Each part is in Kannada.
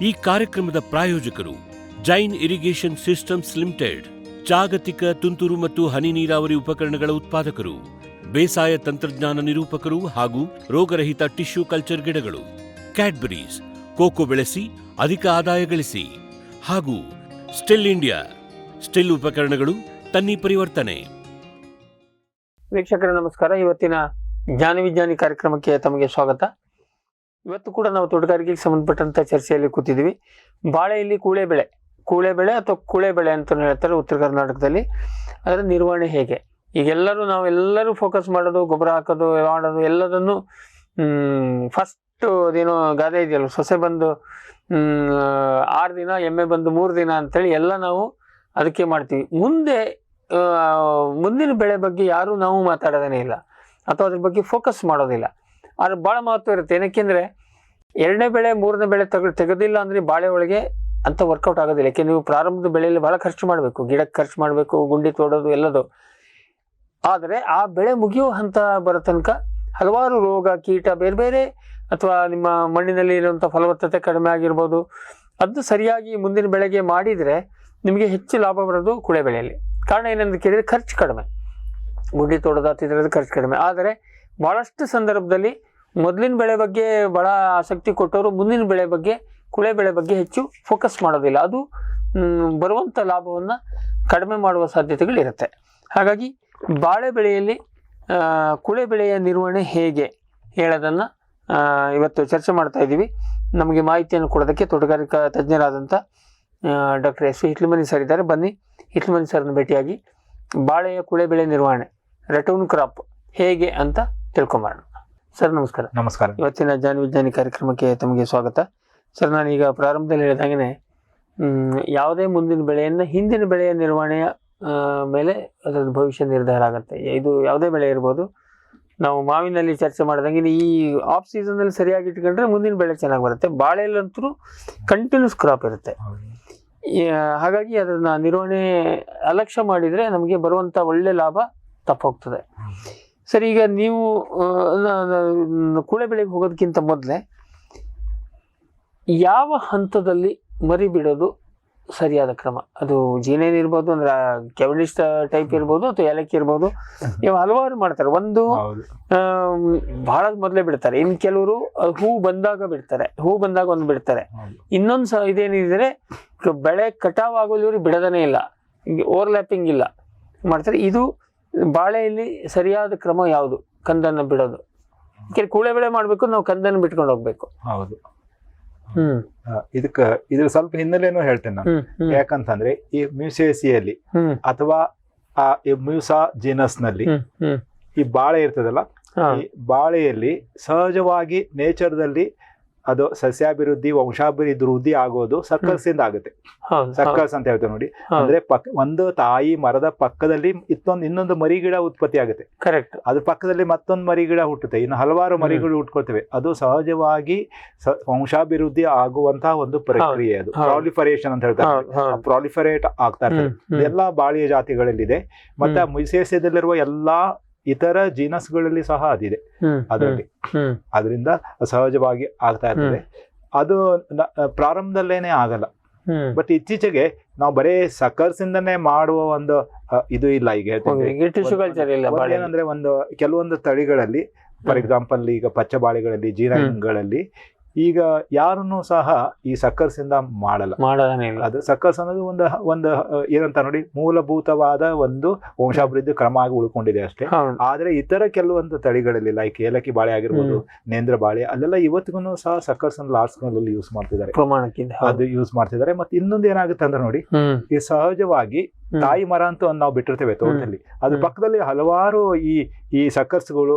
ಈ ಕಾರ್ಯಕ್ರಮದ ಪ್ರಾಯೋಜಕರು ಜೈನ್ ಇರಿಗೇಷನ್ ಸಿಸ್ಟಮ್ಸ್ ಲಿಮಿಟೆಡ್, ಜಾಗತಿಕ ತುಂತುರು ಮತ್ತು ಹನಿ ನೀರಾವರಿ ಉಪಕರಣಗಳ ಉತ್ಪಾದಕರು, ಬೇಸಾಯ ತಂತ್ರಜ್ಞಾನ ನಿರೂಪಕರು ಹಾಗೂ ರೋಗರಹಿತ ಟಿಶ್ಯೂ ಕಲ್ಚರ್ ಗಿಡಗಳು, ಕ್ಯಾಡ್ಬರೀಸ್, ಕೋಕೋ ಬೆಳೆಸಿ ಅಧಿಕ ಆದಾಯ ಗಳಿಸಿ, ಹಾಗೂ ಸ್ಟಿಲ್ ಇಂಡಿಯಾ, ಸ್ಟಿಲ್ ಉಪಕರಣಗಳು ತನ್ನಿ ಪರಿವರ್ತನೆ. ವೀಕ್ಷಕರೇ ನಮಸ್ಕಾರ. ಇವತ್ತಿನ ಜ್ಞಾನ ವಿಜ್ಞಾನಿ ಕಾರ್ಯಕ್ರಮಕ್ಕೆ ತಮಗೆ ಸ್ವಾಗತ. ಇವತ್ತು ಕೂಡ ನಾವು ತೋಟಗಾರಿಕೆಗೆ ಸಂಬಂಧಪಟ್ಟಂತ ಚರ್ಚೆಯಲ್ಲಿ ಕೂತಿದ್ದೀವಿ. ಬಾಳೆಯಲ್ಲಿ ಕೂಳೆ ಬೆಳೆ ಅಥವಾ ಕೂಳೆ ಬೆಳೆ ಅಂತ ಹೇಳ್ತಾರೆ ಉತ್ತರ ಕರ್ನಾಟಕದಲ್ಲಿ. ಅದರ ನಿರ್ವಹಣೆ ಹೇಗೆ? ಈಗೆಲ್ಲರೂ ನಾವೆಲ್ಲರೂ ಫೋಕಸ್ ಮಾಡೋದು ಗೊಬ್ಬರ ಹಾಕೋದು ಮಾಡೋದು ಎಲ್ಲದನ್ನು ಫಸ್ಟ್ ಅದೇನೋ ಗಾದೆ ಇದೆಯಲ್ಲ, ಸೊಸೆ ಬಂದು 6 ದಿನ, ಎಮ್ಮೆ ಬಂದು 3 ದಿನ ಅಂತೇಳಿ ಎಲ್ಲ ನಾವು ಅದಕ್ಕೆ ಮಾಡ್ತೀವಿ. ಮುಂದಿನ ಬೆಳೆ ಬಗ್ಗೆ ಯಾರು ನಾವು ಮಾತಾಡೋದೇ ಇಲ್ಲ ಅಥವಾ ಅದ್ರ ಬಗ್ಗೆ ಫೋಕಸ್ ಮಾಡೋದಿಲ್ಲ. ಆದ್ರೆ ಭಾಳ ಮಹತ್ವ ಇರುತ್ತೆ. ಏನಕ್ಕೆಂದ್ರೆ 2ನೇ ಬೆಳೆ 3ನೇ ಬೆಳೆ ತೆಗೆದಿಲ್ಲ ಅಂದ್ರೆ ಬಾಳೆ ಒಳಗೆ ಅಂತ ವರ್ಕೌಟ್ ಆಗೋದಿಲ್ಲ. ಯಾಕೆ ನೀವು ಪ್ರಾರಂಭದ ಬೆಳೆಯಲ್ಲಿ ಬಹಳ ಖರ್ಚು ಮಾಡಬೇಕು, ಗಿಡಕ್ಕೆ ಖರ್ಚು ಮಾಡಬೇಕು, ಗುಂಡಿ ತೋಡೋದು ಎಲ್ಲದು. ಆದರೆ ಆ ಬೆಳೆ ಮುಗಿಯೋ ಹಂತ ಬರೋ ತನಕ ಹಲವಾರು ರೋಗ ಕೀಟ ಬೇರೆ ಬೇರೆ ಅಥವಾ ನಿಮ್ಮ ಮಣ್ಣಿನಲ್ಲಿ ಇರುವಂಥ ಫಲವತ್ತತೆ ಕಡಿಮೆ ಆಗಿರ್ಬೋದು, ಅದು ಸರಿಯಾಗಿ ಮುಂದಿನ ಬೆಳೆಗೆ ಮಾಡಿದರೆ ನಿಮಗೆ ಹೆಚ್ಚು ಲಾಭ ಬರೋದು ಕೂಳೆ ಬೆಳೆಯಲ್ಲಿ. ಕಾರಣ ಏನಂತ ಕೇಳಿದರೆ ಖರ್ಚು ಕಡಿಮೆ, ಗುಂಡಿ ತೋಡೋದಾತಿದ್ರದ್ದು ಖರ್ಚು ಕಡಿಮೆ. ಆದರೆ ಭಾಳಷ್ಟು ಸಂದರ್ಭದಲ್ಲಿ ಮೊದಲಿನ ಬೆಳೆ ಬಗ್ಗೆ ಭಾಳ ಆಸಕ್ತಿ ಕೊಟ್ಟವರು ಮುಂದಿನ ಬೆಳೆ ಬಗ್ಗೆ, ಕೂಳೆ ಬೆಳೆ ಬಗ್ಗೆ ಹೆಚ್ಚು ಫೋಕಸ್ ಮಾಡೋದಿಲ್ಲ. ಅದು ಬರುವಂಥ ಲಾಭವನ್ನು ಕಡಿಮೆ ಮಾಡುವ ಸಾಧ್ಯತೆಗಳಿರುತ್ತೆ. ಹಾಗಾಗಿ ಬಾಳೆ ಬೆಳೆಯಲ್ಲಿ ಕೂಳೆ ಬೆಳೆಯ ನಿರ್ವಹಣೆ ಹೇಗೆ ಹೇಳೋದನ್ನು ಇವತ್ತು ಚರ್ಚೆ ಮಾಡ್ತಾ ಇದ್ದೀವಿ. ನಮಗೆ ಮಾಹಿತಿಯನ್ನು ಕೊಡೋದಕ್ಕೆ ತೋಟಗಾರಿಕಾ ತಜ್ಞರಾದಂಥ ಡಾಕ್ಟರ್ ಎಸ್ ವಿ ಹಿಟ್ಲಮನಿ ಸರ್ ಇದ್ದಾರೆ. ಬನ್ನಿ ಹಿಟ್ಲಮನಿ ಸರ್ನ ಭೇಟಿಯಾಗಿ ಬಾಳೆಯ ಕೂಳೆ ಬೆಳೆ ನಿರ್ವಹಣೆ, ರಟೌನ್ ಕ್ರಾಪ್ ಹೇಗೆ ಅಂತ ತಿಳ್ಕೊಂಬರೋಣ. ಸರ್ ನಮಸ್ಕಾರ. ನಮಸ್ಕಾರ. ಇವತ್ತಿನ ಜ್ಞಾನ ವಿಜ್ಞಾನಿ ಕಾರ್ಯಕ್ರಮಕ್ಕೆ ತಮಗೆ ಸ್ವಾಗತ. ಸರ್, ನಾನೀಗ ಪ್ರಾರಂಭದಲ್ಲಿ ಹೇಳಿದಾಗೆ ಯಾವುದೇ ಮುಂದಿನ ಬೆಳೆಯನ್ನು ಹಿಂದಿನ ಬೆಳೆಯ ನಿರ್ವಹಣೆಯ ಮೇಲೆ ಅದರ ಭವಿಷ್ಯ ನಿರ್ಧಾರ ಆಗುತ್ತೆ. ಇದು ಯಾವುದೇ ಬೆಳೆ ಇರ್ಬೋದು. ನಾವು ಮಾವಿನಲ್ಲಿ ಚರ್ಚೆ ಮಾಡಿದಂಗೆ ಈ ಆಫ್ ಸೀಸನ್ನಲ್ಲಿ ಸರಿಯಾಗಿ ಇಟ್ಕೊಂಡ್ರೆ ಮುಂದಿನ ಬೆಳೆ ಚೆನ್ನಾಗಿ ಬರುತ್ತೆ. ಬಾಳೆಯಲ್ಲಂತೂ ಕಂಟಿನ್ಯೂಸ್ ಕ್ರಾಪ್ ಇರುತ್ತೆ. ಹಾಗಾಗಿ ಅದನ್ನ ನಿರ್ವಹಣೆ ಅಲಕ್ಷ್ಯ ಮಾಡಿದರೆ ನಮಗೆ ಬರುವಂಥ ಒಳ್ಳೆ ಲಾಭ ತಪ್ಪೋಗ್ತದೆ. ಸರಿ, ಈಗ ನೀವು ಕೂಳೆ ಬೆಳೆಗೆ ಹೋಗೋದಕ್ಕಿಂತ ಮೊದಲೇ ಯಾವ ಹಂತದಲ್ಲಿ ಮರಿ ಬಿಡೋದು ಸರಿಯಾದ ಕ್ರಮ? ಅದು ಜೀನೇನ್ ಇರ್ಬೋದು, ಅಂದ್ರೆ ಕೆವಲಿಸ್ಟ್ ಟೈಪ್ ಇರ್ಬೋದು, ಅಥವಾ ಏಲಕ್ಕಿ ಇರ್ಬೋದು. ಇವು ಹಲವಾರು ಮಾಡ್ತಾರೆ. ಒಂದು ಬಹಳ ಮೊದಲೇ ಬಿಡ್ತಾರೆ, ಇನ್ನು ಕೆಲವರು ಹೂ ಬಂದಾಗ ಬಿಡ್ತಾರೆ, ಹೂ ಬಂದಾಗ ಒಂದು ಬಿಡ್ತಾರೆ. ಇನ್ನೊಂದು ಇದೇನಿದ್ರೆ ಬೆಳೆ ಕಟಾವ್ ಆಗೋಲ್ಲಿವ್ರಿಗೆ ಬಿಡೋದನೇ ಇಲ್ಲ, ಓವರ್ಲ್ಯಾಪಿಂಗ್ ಇಲ್ಲ ಮಾಡ್ತಾರೆ. ಇದು ಬಾಳೆಯಲ್ಲಿ ಸರಿಯಾದ ಕ್ರಮ ಯಾವುದು? ಕಂದನ್ನು ಬಿಡೋದು. ಕೂಳೆ ಬೆಳೆ ಮಾಡ್ಬೇಕು, ನಾವು ಕಂದನ್ನು ಬಿಟ್ಕೊಂಡು ಹೋಗ್ಬೇಕು. ಹೌದು. ಇದ್ರ ಸ್ವಲ್ಪ ಹಿನ್ನೆಲೆನೂ ಹೇಳ್ತೇನೆ ನಾನು. ಯಾಕಂತಂದ್ರೆ ಈ ಮ್ಯೂಸೇಸಿಯಲ್ಲಿ ಅಥವಾ ಈ ಮ್ಯೂಸಾ ಜೀನಸ್ ನಲ್ಲಿ ಈ ಬಾಳೆ ಇರ್ತದಲ್ಲ, ಈ ಬಾಳೆಯಲ್ಲಿ ಸಹಜವಾಗಿ ನೇಚರ್ದಲ್ಲಿ ಅದು ಸಸ್ಯಾಭಿವೃದ್ಧಿ, ವಂಶಾಭಿವೃದ್ಧಿ ಆಗೋದು ಸರ್ಕಲ್ಸ್ ಇಂದ ಆಗುತ್ತೆ. ಸರ್ಕಲ್ಸ್ ಅಂತ ಹೇಳ್ತೇವೆ ನೋಡಿ. ಅಂದ್ರೆ ಒಂದು ತಾಯಿ ಮರದ ಪಕ್ಕದಲ್ಲಿ ಇನ್ನೊಂದು ಮರಿ ಗಿಡ ಉತ್ಪತ್ತಿ ಆಗುತ್ತೆ. ಕರೆಕ್ಟ್. ಅದ್ರ ಪಕ್ಕದಲ್ಲಿ ಮತ್ತೊಂದು ಮರಿ ಗಿಡ ಹುಟ್ಟುತ್ತೆ, ಇನ್ನು ಹಲವಾರು ಮರಿಗಳು ಹುಟ್ಕೊಳ್ತೇವೆ. ಅದು ಸಹಜವಾಗಿ ವಂಶಾಭಿವೃದ್ಧಿ ಆಗುವಂತಹ ಒಂದು ಪ್ರಕ್ರಿಯೆ. ಅದು ಪ್ರಾಲಿಫರೇಷನ್ ಅಂತ ಹೇಳ್ತಾರೆ. ಪ್ರಾಲಿಫರೇಟ್ ಆಗ್ತಾ ಇರ್ತದೆ. ಇದೆಲ್ಲ ಬಾಳೆಯ ಜಾತಿಗಳಲ್ಲಿದೆ. ಮತ್ತೆ ಮ್ಯೂಸೇಸಿಯದಲ್ಲಿರುವ ಎಲ್ಲಾ ಇತರ ಜೀನಸ್ಗಳಲ್ಲಿ ಸಹ ಅದಿದೆ ಅದರಲ್ಲಿ. ಅದರಿಂದ ಸಹಜವಾಗಿ ಆಗ್ತಾ ಇರ್ತದೆ. ಅದು ಪ್ರಾರಂಭದಲ್ಲೇನೆ ಆಗಲ್ಲ. ಬಟ್ ಇತ್ತೀಚೆಗೆ ನಾವು ಬರೇ ಸಕ್ಕರ್ಸ್ ಇಂದನೇ ಮಾಡುವ ಒಂದು ಇದು ಇಲ್ಲ. ಈಗ ಹೇಳ್ತೇವೆ ಏನಂದ್ರೆ ಕೆಲವೊಂದು ತಳಿಗಳಲ್ಲಿ, ಫಾರ್ ಎಕ್ಸಾಂಪಲ್ ಈಗ ಪಚ್ಚ ಬಾಳೆಗಳಲ್ಲಿ, ಜೀರಾಗಳಲ್ಲಿ ಈಗ ಯಾರನ್ನು ಸಹ ಈ ಸಕ್ಕರ್ಸ್ ಇಂದ ಮಾಡಲ್ಲ. ಅದು ಸಕ್ಕರ್ಸ್ ಅನ್ನೋದು ಒಂದು ಏನಂತ ನೋಡಿ, ಮೂಲಭೂತವಾದ ಒಂದು ವಂಶಾಭಿವೃದ್ಧಿ ಕ್ರಮ ಆಗಿ ಉಳ್ಕೊಂಡಿದೆ ಅಷ್ಟೇ. ಆದ್ರೆ ಇತರ ಕೆಲವೊಂದು ತಳಿಗಳಲ್ಲಿ, ಲೈಕ್ ಏಲಕ್ಕಿ ಬಾಳೆ ಆಗಿರ್ಬೋದು, ನೇಂದ್ರ ಬಾಳೆ, ಅಲ್ಲೆಲ್ಲ ಇವತ್ತಿಗೂ ಸಹ ಸಕ್ಕರ್ಸ್ ಅನ್ನು ಲಾರ್ಜ್ ಸ್ಕೇಲ್ ಅಲ್ಲಿ ಯೂಸ್ ಮಾಡ್ತಿದ್ದಾರೆ. ಅದು ಯೂಸ್ ಮಾಡ್ತಿದ್ದಾರೆ. ಮತ್ತೆ ಇನ್ನೊಂದು ಏನಾಗುತ್ತೆ ಅಂದ್ರೆ ನೋಡಿ, ಈ ಸಹಜವಾಗಿ ತಾಯಿ ಮರ ಅಂತ ನಾವು ಬಿಟ್ಟಿರ್ತೇವೆ ತೋಟದಲ್ಲಿ, ಅದ್ರ ಪಕ್ಕದಲ್ಲಿ ಹಲವಾರು ಈ ಸಕ್ಕರ್ಸ್ಗಳು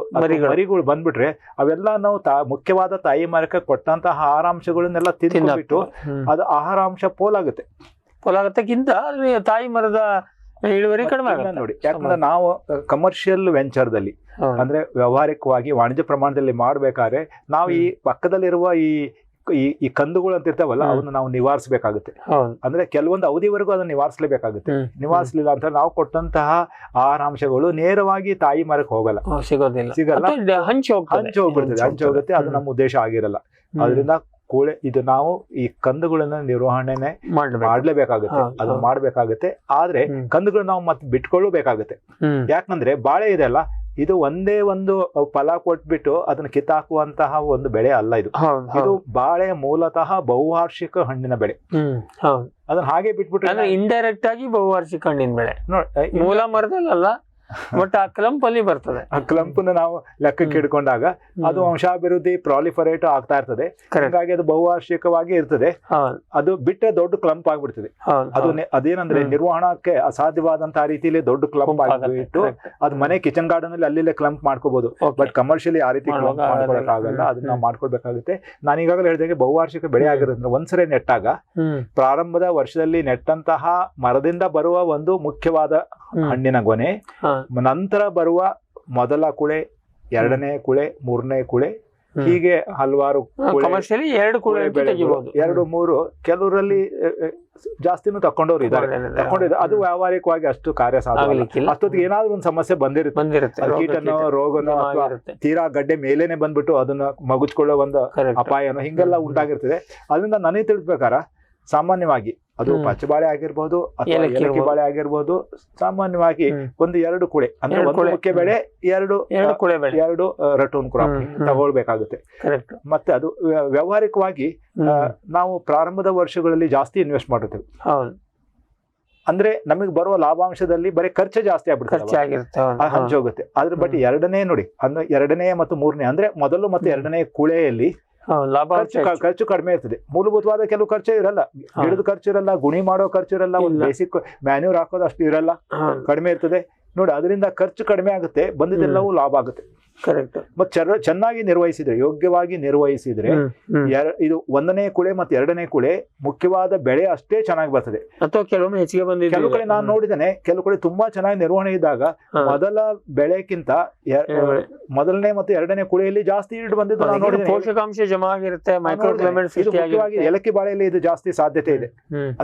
ಮರಿಗಳು ಬಂದ್ಬಿಟ್ರೆ ಅವೆಲ್ಲ ನಾವು ಮುಖ್ಯವಾದ ತಾಯಿ ಮರಕ್ಕೆ ಕೊಟ್ಟಂತಹ ಆಹಾರಾಂಶಗಳನ್ನೆಲ್ಲ ತಿಂದ್ಬಿಟ್ಟು ಅದು ಆಹಾರಾಂಶ ಪೋಲಾಗತ್ತಕ್ಕಿಂತ ತಾಯಿ ಮರದ ಇಳುವರಿ ಕಡಿಮೆ ನೋಡಿ. ಯಾಕಂದ್ರೆ ನಾವು ಕಮರ್ಷಿಯಲ್ ವೆಂಚರ್ದಲ್ಲಿ, ಅಂದ್ರೆ ವ್ಯಾವಹಾರಿಕವಾಗಿ ವಾಣಿಜ್ಯ ಪ್ರಮಾಣದಲ್ಲಿ ಮಾಡ್ಬೇಕಾದ್ರೆ ನಾವು ಈ ಪಕ್ಕದಲ್ಲಿರುವ ಈ ಕಂದುಗಳು ಅಂತ ಇರ್ತಾವಲ್ಲ, ಅವನ್ನ ನಾವು ನಿವಾರಿಸಬೇಕಾಗುತ್ತೆ. ಅಂದ್ರೆ ಕೆಲವೊಂದು ಅವಧಿವರೆಗೂ ಅದನ್ನ ನಿವಾರಿಸಲೇಬೇಕಾಗುತ್ತೆ. ನಿವಾರಿಸಲಿಲ್ಲ ಅಂತ ನಾವು ಕೊಟ್ಟಂತಹ ಆಹಾರಾಂಶಗಳು ನೇರವಾಗಿ ತಾಯಿ ಮರಕ್ಕೆ ಹೋಗಲ್ಲ, ಸಿಗಲ್ಲ, ಹಂಚೋಗ್ಬಿಡ್ತದೆ. ಅದು ನಮ್ಮ ಉದ್ದೇಶ ಆಗಿರಲ್ಲ. ಅದರಿಂದ ಕೂಳೆ ಇದು ನಾವು ಈ ಕಂದುಗಳನ್ನ ನಿರ್ವಹಣೆನೆ ಮಾಡ್ಲೇಬೇಕಾಗುತ್ತೆ, ಅದು ಮಾಡ್ಬೇಕಾಗುತ್ತೆ. ಆದ್ರೆ ಕಂದುಗಳು ನಾವು ಮತ್ತೆ ಬಿಟ್ಕೊಳ್ಳಬೇಕಾಗುತ್ತೆ. ಯಾಕಂದ್ರೆ ಬಾಳೆ ಇದೆ ಅಲ್ಲ, ಇದು ಒಂದೇ ಒಂದು ಫಲ ಕೊಟ್ಬಿಟ್ಟು ಅದನ್ನ ಕಿತ್ತಾಕುವಂತಹ ಒಂದು ಬೆಳೆ ಅಲ್ಲ ಇದು. ಇದು ಬಾಳೆ ಮೂಲತಃ ಬಹುವಾರ್ಷಿಕ ಹಣ್ಣಿನ ಬೆಳೆ. ಅದನ್ನ ಹಾಗೆ ಬಿಟ್ಬಿಟ್ರೆ ಇಂಡೈರೆಕ್ಟ್ ಆಗಿ ಬಹುವಾರ್ಷಿಕ ಹಣ್ಣಿನ ಬೆಳೆ, ಮೂಲ ಮರದಲ್ಲ ಬಟ್ ಆ ಕ್ಲಂಪ್ ಅಲ್ಲಿ ಬರ್ತದೆ. ಆ ಕ್ಲಂಪ್ ನಾವು ಲೆಕ್ಕಕ್ಕೆ ಹಿಡ್ಕೊಂಡಾಗ ಅದು ವಂಶಾಭಿವೃದ್ಧಿ ಪ್ರಾಲಿಫರೇಟ್ ಆಗ್ತಾ ಇರ್ತದೆ. ಹಾಗಾಗಿ ಅದು ಬಹುವಾರ್ಷಿಕವಾಗಿ ಇರ್ತದೆ. ಅದು ಬಿಟ್ಟರೆ ದೊಡ್ಡ ಕ್ಲಂಪ್ ಆಗ್ಬಿಡ್ತದೆ. ಅದು ಅದೇನಂದ್ರೆ ನಿರ್ವಹಣಕ್ಕೆ ಅಸಾಧ್ಯವಾದಂತಹ ರೀತಿಯಲ್ಲಿ ದೊಡ್ಡ ಕ್ಲಂಪ್ ಆಗಿಬಿಟ್ಟು ಅದು ಮನೆ ಕಿಚನ್ ಗಾರ್ಡನ್ ಅಲ್ಲಿ ಅಲ್ಲಿಲ್ಲೇ ಕ್ಲಂಪ್ ಮಾಡ್ಕೋಬಹುದು. ಬಟ್ ಕಮರ್ಷಿಯಲಿ ಆ ರೀತಿ ಕ್ಲಂಪ್ ಮಾಡ್ಕೊಳಕ್ಕಾಗಲ್ಲ, ಅದನ್ನ ನಾವು ಮಾಡ್ಕೊಳ್ಬೇಕಾಗುತ್ತೆ. ನಾನು ಈಗಾಗಲೇ ಹೇಳಿದಂಗೆ ಬಹುವಾರ್ಷಿಕ ಬೆಳೆ ಆಗಿರೋದ್ರಿಂದ ಒಂದ್ಸರಿ ನೆಟ್ಟಾಗ ಪ್ರಾರಂಭದ ವರ್ಷದಲ್ಲಿ ನೆಟ್ಟಂತಹ ಮರದಿಂದ ಬರುವ ಒಂದು ಮುಖ್ಯವಾದ ಹಣ್ಣಿನ ಗೊನೆ, ನಂತರ ಬರುವ ಮೊದಲ ಕುಳೆ, ಎರಡನೇ ಕುಳೆ, ಮೂರನೇ ಕುಳೆ, ಹೀಗೆ ಹಲವಾರು ಎರಡು ಮೂರು ಕೆಲವರಲ್ಲಿ ಜಾಸ್ತಿನೂ ತಕೊಂಡವ್ರು ಇದ್ದಾರೆ. ಅದು ವ್ಯಾವಹಾರಿಕವಾಗಿ ಅಷ್ಟು ಕಾರ್ಯ ಸಾಧ್ಯ. ಅಷ್ಟೊತ್ತಿಗೆ ಏನಾದ್ರೂ ಒಂದು ಸಮಸ್ಯೆ ಬಂದಿರುತ್ತೆ, ಕೀಟನೋ ರೋಗನೋ ಅಥವಾ ತೀರಾ ಗಡ್ಡೆ ಮೇಲೇನೆ ಬಂದ್ಬಿಟ್ಟು ಅದನ್ನ ಮಗುಚ್ಕೊಳ್ಳೋ ಒಂದು ಅಪಾಯನೋ ಹಿಂಗೆಲ್ಲ ಉಂಟಾಗಿರ್ತದೆ. ಅದರಿಂದ ನನಗೆ ತಿಳಿಸ್ಬೇಕಾರ ಸಾಮಾನ್ಯವಾಗಿ ಅದು ಪಚ್ಚಬಾಳೆ ಆಗಿರ್ಬೋದು ಅಥವಾ ಏಲಕ್ಕಿ ಬಾಳೆ ಆಗಿರ್ಬೋದು, ಸಾಮಾನ್ಯವಾಗಿ ಒಂದು 2 ಕುಳೆ ಅಂದ್ರೆ ಒಂದು ಮುಖ್ಯ ಬೆಳೆ, ಎರಡು ರಟೂನ್ ಕ್ರಾಪ್ ತಗೊಳ್ಬೇಕಾಗುತ್ತೆ. ಮತ್ತೆ ಅದು ವ್ಯಾವಹಾರಿಕವಾಗಿ ನಾವು ಪ್ರಾರಂಭದ ವರ್ಷಗಳಲ್ಲಿ ಜಾಸ್ತಿ ಇನ್ವೆಸ್ಟ್ ಮಾಡಿರ್ತೀವಿ. ಅಂದ್ರೆ ನಮಗೆ ಬರುವ ಲಾಭಾಂಶದಲ್ಲಿ ಬರೀ ಖರ್ಚು ಜಾಸ್ತಿ ಆಗ್ಬಿಡುತ್ತೆ, ಹಂಚೋಗುತ್ತೆ. ಅದ್ರ ಬಟ್ ಎರಡನೇ ನೋಡಿ, ಅಂದ್ರೆ ಎರಡನೇ ಮತ್ತು ಮೂರನೇ ಅಂದ್ರೆ ಮೊದಲು ಮತ್ತು ಎರಡನೇ ಕುಳೆಯಲ್ಲಿ ಖರ್ಚು ಕಡಿಮೆ ಇರ್ತದೆ. ಮೂಲಭೂತವಾದ ಕೆಲವು ಖರ್ಚು ಇರಲ್ಲ, ಗಿಡದ ಖರ್ಚು ಇರಲ್ಲ, ಗುಣಿ ಮಾಡೋ ಖರ್ಚು ಇರಲ್ಲ, ಒಂದು ಬೇಸಿಕ್ ಮ್ಯಾನ್ಯೂರ್ ಹಾಕೋದು ಅಷ್ಟು ಇರಲ್ಲ, ಕಡಿಮೆ ಇರ್ತದೆ ನೋಡಿ. ಅದರಿಂದ ಖರ್ಚು ಕಡಿಮೆ ಆಗುತ್ತೆ, ಬಂದಿದ್ದೆಲ್ಲವೂ ಲಾಭ ಆಗುತ್ತೆ. ಕರೆಕ್ಟ್. ಮತ್ತೆ ಚೆನ್ನಾಗಿ ನಿರ್ವಹಿಸಿದ್ರೆ, ಯೋಗ್ಯವಾಗಿ ನಿರ್ವಹಿಸಿದ್ರೆ ಇದು 1ನೇ ಕುಳೆ ಮತ್ತು 2ನೇ ಕುಳೆ ಮುಖ್ಯವಾದ ಬೆಳೆ ಅಷ್ಟೇ ಚೆನ್ನಾಗಿ ಬರ್ತದೆ. ಅಥವಾ ಕೆಲವೊಮ್ಮೆ ಹೆಚ್ಚಿಗೆ ಬಂದಿದೆ. ಕೆಲವು ಕಡೆ ನಾನು ನೋಡಿದ್ದೇನೆ, ಕೆಲವು ಕಡೆ ತುಂಬಾ ಚೆನ್ನಾಗಿ ನಿರ್ವಹಣೆ ಇದ್ದಾಗ ಮೊದಲ ಬೆಳೆಕ್ಕಿಂತ ಮೊದಲನೇ ಮತ್ತು 2ನೇ ಕುಳೆಯಲ್ಲಿ ಜಾಸ್ತಿ ಈಲ್ಡ್ ಬಂದಿದ್ದು ನಾನು ನೋಡಿದ್ದೇನೆ. ಪೋಷಕಾಂಶ ಜಮಾ ಆಗಿರುತ್ತೆ, ಮೈಕ್ರೋಕ್ಲೈಮೇಟ್. ಏಲಕ್ಕಿ ಬಾಳೆಯಲ್ಲಿ ಇದು ಜಾಸ್ತಿ ಸಾಧ್ಯತೆ ಇದೆ.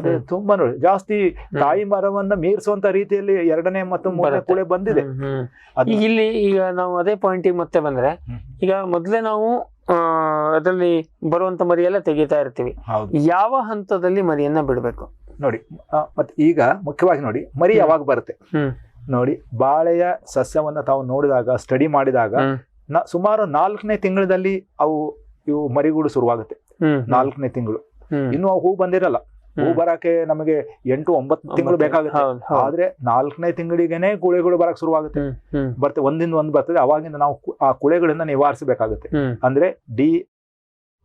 ಅದು ತುಂಬಾ ನೋಡಿ ಜಾಸ್ತಿ ತಾಯಿ ಮರವನ್ನ ಮೀರಿಸುವಂತ ರೀತಿಯಲ್ಲಿ 2ನೇ ಮತ್ತು 3ನೇ ಕುಳೆ ಬಂದಿದೆ. ಇಲ್ಲಿ ಈಗ ನಾವು ಅದೇ ಪಾಯಿಂಟ್ ಮತ್ತೆ ಬಂದ್ರೆ, ಈಗ ಮೊದಲೇ ನಾವು ಅದರಲ್ಲಿ ಬರುವಂತ ಮರಿಯೆಲ್ಲ ತೆಗಿತಾ ಇರ್ತೀವಿ. ಯಾವ ಹಂತದಲ್ಲಿ ಮರಿಯನ್ನ ಬಿಡ್ಬೇಕು ನೋಡಿ. ಮತ್ತೆ ಈಗ ಮುಖ್ಯವಾಗಿ ನೋಡಿ, ಮರಿ ಯಾವಾಗ ಬರುತ್ತೆ ನೋಡಿ. ಬಾಳೆಯ ಸಸ್ಯವನ್ನ ತಾವು ನೋಡಿದಾಗ, ಸ್ಟಡಿ ಮಾಡಿದಾಗ ಸುಮಾರು 4ನೇ ತಿಂಗಳಲ್ಲಿ ಇವು ಮರಿಗೂಡು ಶುರುವಾಗುತ್ತೆ. 4ನೇ ತಿಂಗಳು ಇನ್ನು ಅವು ಹೂ ಬಂದಿರಲ್ಲ. ಹೂ ಬರಕ್ಕೆ ನಮಗೆ 8-9 ತಿಂಗಳು ಬೇಕಾಗುತ್ತೆ. ಆದ್ರೆ 4ನೇ ತಿಂಗಳಿಗೆನೆ ಕುಳೆಗಳು ಬರಕ್ ಶುರುವಾಗುತ್ತೆ. ಒಂದಿಂದ ಒಂದು ಬರ್ತದೆ. ಅವಾಗಿಂದ ನಾವು ಆ ಕುಳೆಗಳನ್ನ ನಿವಾರಿಸಬೇಕಾಗುತ್ತೆ. ಅಂದ್ರೆ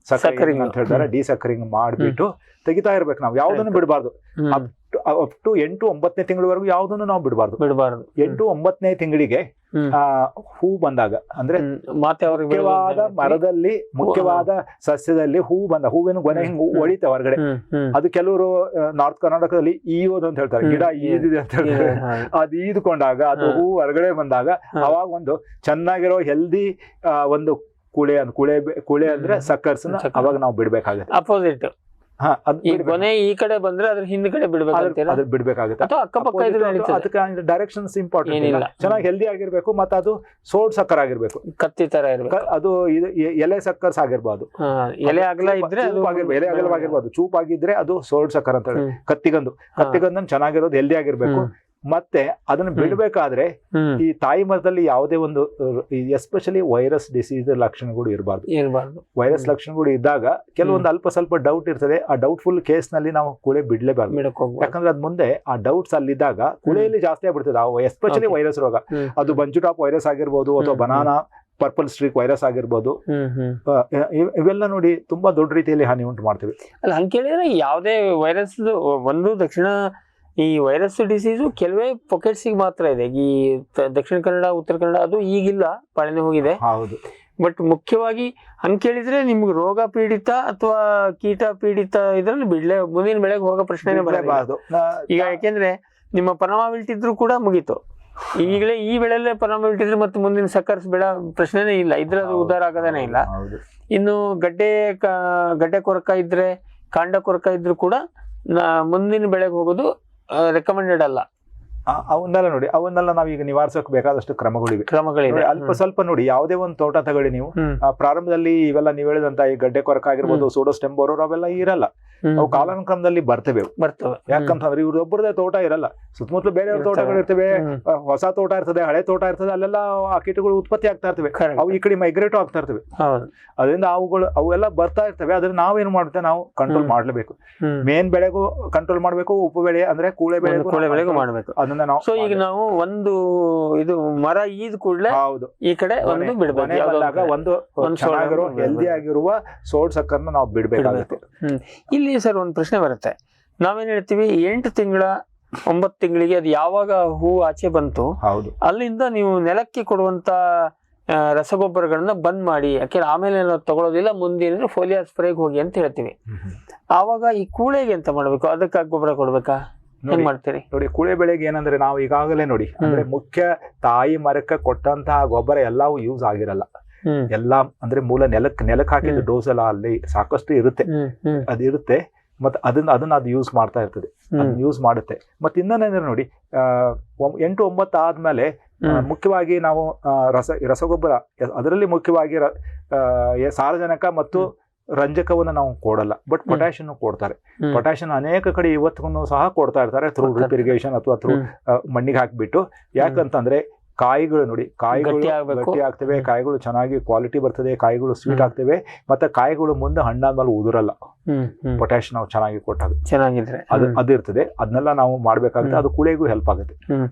ಸಕ್ಕರಿಂಗ್ ಅಂತ ಹೇಳ್ತಾರೆ, ಸಕ್ಕರಿಂಗ್ ಮಾಡ್ಬಿಟ್ಟು ತೆಗಿತಾ ಇರ್ಬೇಕು. ನಾವು ಯಾವ್ದನ್ನು ಬಿಡಬಾರ್ದು. ಅಪ್ ಟು 8-9ನೇ ತಿಂಗಳವರೆಗೂ ಯಾವ್ದನ್ನು ನಾವು ಬಿಡಬಾರ್ದು. 8-9ನೇ ತಿಂಗಳಿಗೆ ಹೂ ಬಂದಾಗ, ಅಂದ್ರೆ ಮುಖ್ಯವಾದ ಮರದಲ್ಲಿ, ಮುಖ್ಯವಾದ ಸಸ್ಯದಲ್ಲಿ ಹೂವಿನ ಗೊನೆ ಹಿಂಗ್ ಹೊಡಿತಾವ ಹೊರಗಡೆ. ಅದು ಕೆಲವರು ನಾರ್ತ್ ಕರ್ನಾಟಕದಲ್ಲಿ ಈಯೋದು ಅಂತ ಹೇಳ್ತಾರೆ, ಗಿಡ ಈದಿದೆ ಅಂತ ಹೇಳ್ತಾರೆ. ಅದು ಈದ್ಕೊಂಡಾಗ ಅದು ಹೂ ಹೊರಗಡೆ ಬಂದಾಗ ಅವಾಗ ಒಂದು ಚೆನ್ನಾಗಿರೋ ಹೆಲ್ದಿ ಒಂದು ಕುಳೆ ಅಂದ್ರೆ ಸಕ್ಕರ್ಸ್ ಅವಾಗ ನಾವು ಬಿಡ್ಬೇಕಾಗುತ್ತೆ. ಅಪೋಸಿಟ್ ಗೊನೆ ಈ ಕಡೆ ಬಂದ್ರೆ ಅದ್ರ ಹಿಂದ್ ಕಡೆ ಬಿಡ್ಬೇಕಾಗುತ್ತೆ. ಅದಕ್ಕೆ ಡೈರೆಕ್ಷನ್ಸ್ ಇಂಪಾರ್ಟೆಂಟ್. ಚೆನ್ನಾಗಿ ಹೆಲ್ದಿ ಆಗಿರ್ಬೇಕು, ಮತ್ತೆ ಅದು ಸೋಡ್ ಸಕ್ಕರ್ ಆಗಿರ್ಬೇಕು, ಕತ್ತಿ ತರ ಇರ್ಬೇಕು. ಅದು ಎಲೆ ಸಕ್ಕರ್ಸ್ ಆಗಿರ್ಬಾರ್ದು. ಎಲೆ ಅಗಲವಾಗಿರ್ಬಾರ್ದು, ಚೂಪಾಗಿದ್ರೆ ಅದು ಸೋಡ್ ಸಕ್ಕರ್ ಅಂತ ಹೇಳಿ. ಕತ್ತಿಗಂದನ್ ಚೆನ್ನಾಗಿರೋದು ಹೆಲ್ದಿ ಆಗಿರ್ಬೇಕು. ಮತ್ತೆ ಅದನ್ನ ಬಿಡ್ಬೇಕಾದ್ರೆ ಈ ತಾಯಿ ಮರದಲ್ಲಿ ಯಾವುದೇ ಒಂದು ಎಸ್ಪೆಷಲಿ ವೈರಸ್ ಡಿಸೀಸ್ ಲಕ್ಷಣಗಳು ಇರಬಾರ್ದು. ವೈರಸ್ ಲಕ್ಷಣಗಳು ಇದ್ದಾಗ ಕೆಲವೊಂದು ಅಲ್ಪ ಸ್ವಲ್ಪ ಡೌಟ್ ಇರ್ತದೆ. ಆ ಡೌಟ್ಫುಲ್ ಕೇಸ್ ನಲ್ಲಿ ನಾವು ಕುಳೆ ಬಿಡ್ಲೇಬಾರ್ದು. ಯಾಕಂದ್ರೆ ಅದ್ ಮುಂದೆ ಆ ಡೌಟ್ಸ್ ಅಲ್ಲಿದ್ದಾಗ ಕುಳೆಯಲ್ಲಿ ಜಾಸ್ತಿ ಆಗ್ಬಿಡ್ತದೆ. ಎಸ್ಪೆಷಲಿ ವೈರಸ್ ರೋಗ, ಅದು ಬಂಚುಟಾಪ್ ವೈರಸ್ ಆಗಿರ್ಬೋದು ಅಥವಾ ಬನಾನಾ ಪರ್ಪಲ್ ಸ್ಟ್ರೀಕ್ ವೈರಸ್ ಆಗಿರ್ಬೋದು. ಇವೆಲ್ಲ ನೋಡಿ ತುಂಬಾ ದೊಡ್ಡ ರೀತಿಯಲ್ಲಿ ಹಾನಿ ಉಂಟು ಮಾಡ್ತೀವಿ. ಅಲ್ಲ, ಹಂಗೆ ಕೇಳಿದ್ರೆ ಯಾವುದೇ ವೈರಸ್ ಒಂದು ಈ ವೈರಸ್ ಡಿಸೀಸು ಕೆಲವೇ ಪಾಕೆಟ್ಸಿಗೆ ಮಾತ್ರ ಇದೆ. ಈ ದಕ್ಷಿಣ ಕನ್ನಡ, ಉತ್ತರ ಕನ್ನಡ ಅದು ಈಗಿಲ್ಲ, ಪಾಲನೆ ಹೋಗಿದೆ. ಹೌದು. ಬಟ್ ಮುಖ್ಯವಾಗಿ ಹಂಗೆ ಕೇಳಿದ್ರೆ ನಿಮ್ಗೆ ರೋಗ ಪೀಡಿತ ಅಥವಾ ಕೀಟ ಪೀಡಿತ ಇದ್ರಲ್ಲಿ ಮುಂದಿನ ಬೆಳೆಗೆ ಹೋಗೋ ಪ್ರಶ್ನೆ ಬರಬಾರ್ದು. ಈಗ ಯಾಕೆಂದ್ರೆ ನಿಮ್ಮ ಪರಮಾಬಿಲಿಟಿ ಇದ್ರು ಕೂಡ ಮುಗೀತು. ಈಗಲೇ ಈ ಬೆಳೆಯಲ್ಲೇ ಪರಮಾಬಿಲಿಟಿ ಇದ್ರೆ ಮತ್ತೆ ಮುಂದಿನ ಸಕ್ಕರ್ಸ್ ಬೆಳೆ ಪ್ರಶ್ನೆನೇ ಇಲ್ಲ, ಇದ್ರದ್ದು ಉದ್ಧಾರ ಆಗೋದೇನೆ ಇಲ್ಲ. ಇನ್ನು ಗಡ್ಡೆ ಕೊರಕ ಇದ್ರೆ, ಕಾಂಡ ಕೊರಕ ಇದ್ರು ಕೂಡ ಮುಂದಿನ ಬೆಳೆಗೆ ಹೋಗೋದು ರೆಕಮೆಂಡೆಡ್ ಅಲ್ಲ. ಅವನ್ನೆಲ್ಲ ನೋಡಿ, ಅವನ್ನೆಲ್ಲ ನಾವೀಗ ನಿವಾರಿಸೋಕೆ ಬೇಕಾದಷ್ಟು ಕ್ರಮಗಳಿವೆ. ಕ್ರಮಗಳಿವೆ. ಅಲ್ಪ ಸ್ವಲ್ಪ ನೋಡಿ, ಯಾವುದೇ ಒಂದು ತೋಟ ತಗೊಳ್ಳಿ ನೀವು, ಪ್ರಾರಂಭದಲ್ಲಿ ಇವೆಲ್ಲ ನೀವು ಹೇಳಿದಂತ ಈ ಗಡ್ಡೆ ಕೊರಕ ಆಗಿರ್ಬೋದು, ಸೂಡೋಸ್ಟೆಮ್ ಬೋರೋರ್ ಅವೆಲ್ಲ ಇರಲ್ಲ. ಅವು ಕಾಲಾನುಕ್ರಮದಲ್ಲಿ ಬರ್ತವೆ. ಯಾಕಂತಂದ್ರೆ ಇವ್ರೊಬ್ಬರದೇ ತೋಟ ಇರಲ್ಲ, ಸುತ್ತಮುತ್ತಲು ಬೇರೆಯವ್ರ ತೋಟಗಳು ಇರ್ತವೆ, ಹೊಸ ತೋಟ ಇರ್ತದೆ, ಹಳೆ ತೋಟ ಇರ್ತದೆ, ಅಲ್ಲೆಲ್ಲ ಆ ಕೀಟಗಳು ಉತ್ಪತ್ತಿ ಆಗ್ತಾ ಇರ್ತವೆ, ಅವು ಈ ಕಡೆ ಮೈಗ್ರೇಟ್ ಆಗ್ತಾ ಇರ್ತವೆ. ಅದರಿಂದ ಅವೆಲ್ಲ ಬರ್ತಾ ಇರ್ತವೆ. ಅದನ್ನ ನಾವೇನು ಮಾಡುತ್ತೆ, ನಾವು ಕಂಟ್ರೋಲ್ ಮಾಡ್ಲೇಬೇಕು. ಮೇನ್ ಬೆಳೆಗೂ ಕಂಟ್ರೋಲ್ ಮಾಡ್ಬೇಕು, ಉಪು ಬೆಳೆ ಅಂದ್ರೆ ಕೂಳೆ ಬೆಳೆಗೂ ಮಾಡ್ಬೇಕು. ಅದನ್ನ ನಾವು ಸೊ ಈಗ ನಾವು ಒಂದು ಇದು ಮರ ಈದ್ ಕೂಡಲೇ ಹೌದು ಈ ಕಡೆ ಒಂದು ಬಿಡಬೇಕು. ಒಂದು ಚೆನ್ನಾಗಿರುವ ಹೆಲ್ದಿ ಆಗಿರುವ ಸೋಡ್ ಸಕ್ಕರ್ನ ನಾವು ಬಿಡ್ಬೇಕಾಗುತ್ತೆ. ಇಲ್ಲಿ ಸರ್ ಒಂದು ಪ್ರಶ್ನೆ ಬರುತ್ತೆ, ನಾವೇನ್ ಹೇಳ್ತೀವಿ 8 ತಿಂಗಳ 9 ತಿಂಗಳಿಗೆ ಅದು ಯಾವಾಗ ಹೂ ಆಚೆ ಬಂತು ಅಲ್ಲಿಂದ ನೀವು ನೆಲಕ್ಕೆ ಕೊಡುವಂತ ರಸಗೊಬ್ಬರಗಳನ್ನ ಬಂದ್ ಮಾಡಿ, ಯಾಕೆಂದ್ರೆ ಆಮೇಲೆ ನಾವು ತಗೊಳ್ಳೋದಿಲ್ಲ, ಮುಂದಿನ ಫೋಲಿಯರ್ ಸ್ಪ್ರೇಗೆ ಹೋಗಿ ಅಂತ ಹೇಳ್ತೀವಿ. ಆವಾಗ ಈ ಕೂಳೆಗೆ ಎಂತ ಮಾಡ್ಬೇಕು, ಅದಕ್ಕಾಗಿ ಗೊಬ್ಬರ ಕೊಡ್ಬೇಕಾ, ಹೆಂಗ್ ಮಾಡ್ತೀರಿ? ನೋಡಿ, ಕೂಳೆ ಬೆಳೆಗೆ ಏನಂದ್ರೆ ನಾವು ಈಗಾಗಲೇ ನೋಡಿ ಅಂದ್ರೆ ಮುಖ್ಯ ತಾಯಿ ಮರಕ್ಕೆ ಕೊಟ್ಟಂತಹ ಗೊಬ್ಬರ ಎಲ್ಲವೂ ಯೂಸ್ ಆಗಿರಲ್ಲ. ಎಲ್ಲಾ ಅಂದ್ರೆ ಮೂಲ ನೆಲಕ್ಕೆ ಹಾಕಿದ ಡೋಸ್ ಎಲ್ಲ ಅಲ್ಲಿ ಸಾಕಷ್ಟು ಇರುತ್ತೆ, ಅದಿರುತ್ತೆ. ಮತ್ತೆ ಅದನ್ನ ಅದು ಯೂಸ್ ಮಾಡ್ತಾ ಇರ್ತದೆ, ಅದನ್ನ ಯೂಸ್ ಮಾಡುತ್ತೆ. ಮತ್ತೆ ಇನ್ನೊಂದಂದ್ರೆ ನೋಡಿ, 8-9 ಆದ್ಮೇಲೆ ಮುಖ್ಯವಾಗಿ ನಾವು ರಸಗೊಬ್ಬರ, ಅದರಲ್ಲಿ ಮುಖ್ಯವಾಗಿ ಸಾರಜನಕ ಮತ್ತು ರಂಜಕವನ್ನು ನಾವು ಕೊಡಲ್ಲ, ಬಟ್ ಪೊಟ್ಯಾಷಿಯಂ ಕೊಡ್ತಾರೆ. ಪೊಟ್ಯಾಷಿಯಂ ಅನೇಕ ಕಡೆ ಇವತ್ತಿಗೂ ಸಹ ಕೊಡ್ತಾ ಇರ್ತಾರೆ, ಥ್ರೂ ಡ್ರಿಪ್ ಇರಿಗೇಷನ್ ಅಥವಾ ಥ್ರೂ ಮಣ್ಣಿಗೆ ಹಾಕ್ಬಿಟ್ಟು. ಯಾಕಂತಂದ್ರೆ ಕಾಯಿಗಳು ನೋಡಿ, ಕಾಯಿಗಳು ಗಟ್ಟಿ ಆಗ್ತವೆ, ಕಾಯಿಗಳು ಚೆನ್ನಾಗಿ ಕ್ವಾಲಿಟಿ ಬರ್ತದೆ, ಕಾಯಿಗಳು ಸ್ವೀಟ್ ಆಗ್ತವೆ, ಮತ್ತೆ ಕಾಯಿಗಳು ಮುಂದೆ ಹಣ್ಣಾದ್ಮೇಲೆ ಉದುರಲ್ಲ. ಪೊಟ್ಯಾಷಿಯಂ ನಾವು ಚೆನ್ನಾಗಿ ಕೊಟ್ಟಾಗ ಚೆನ್ನಾಗಿದ್ರೆ ಅದಿರ್ತದೆ. ಅದನ್ನೆಲ್ಲ ನಾವು ಮಾಡ್ಬೇಕಾಗುತ್ತೆ, ಅದು ಕೂಳೆಗೂ ಹೆಲ್ಪ್ ಆಗುತ್ತೆ.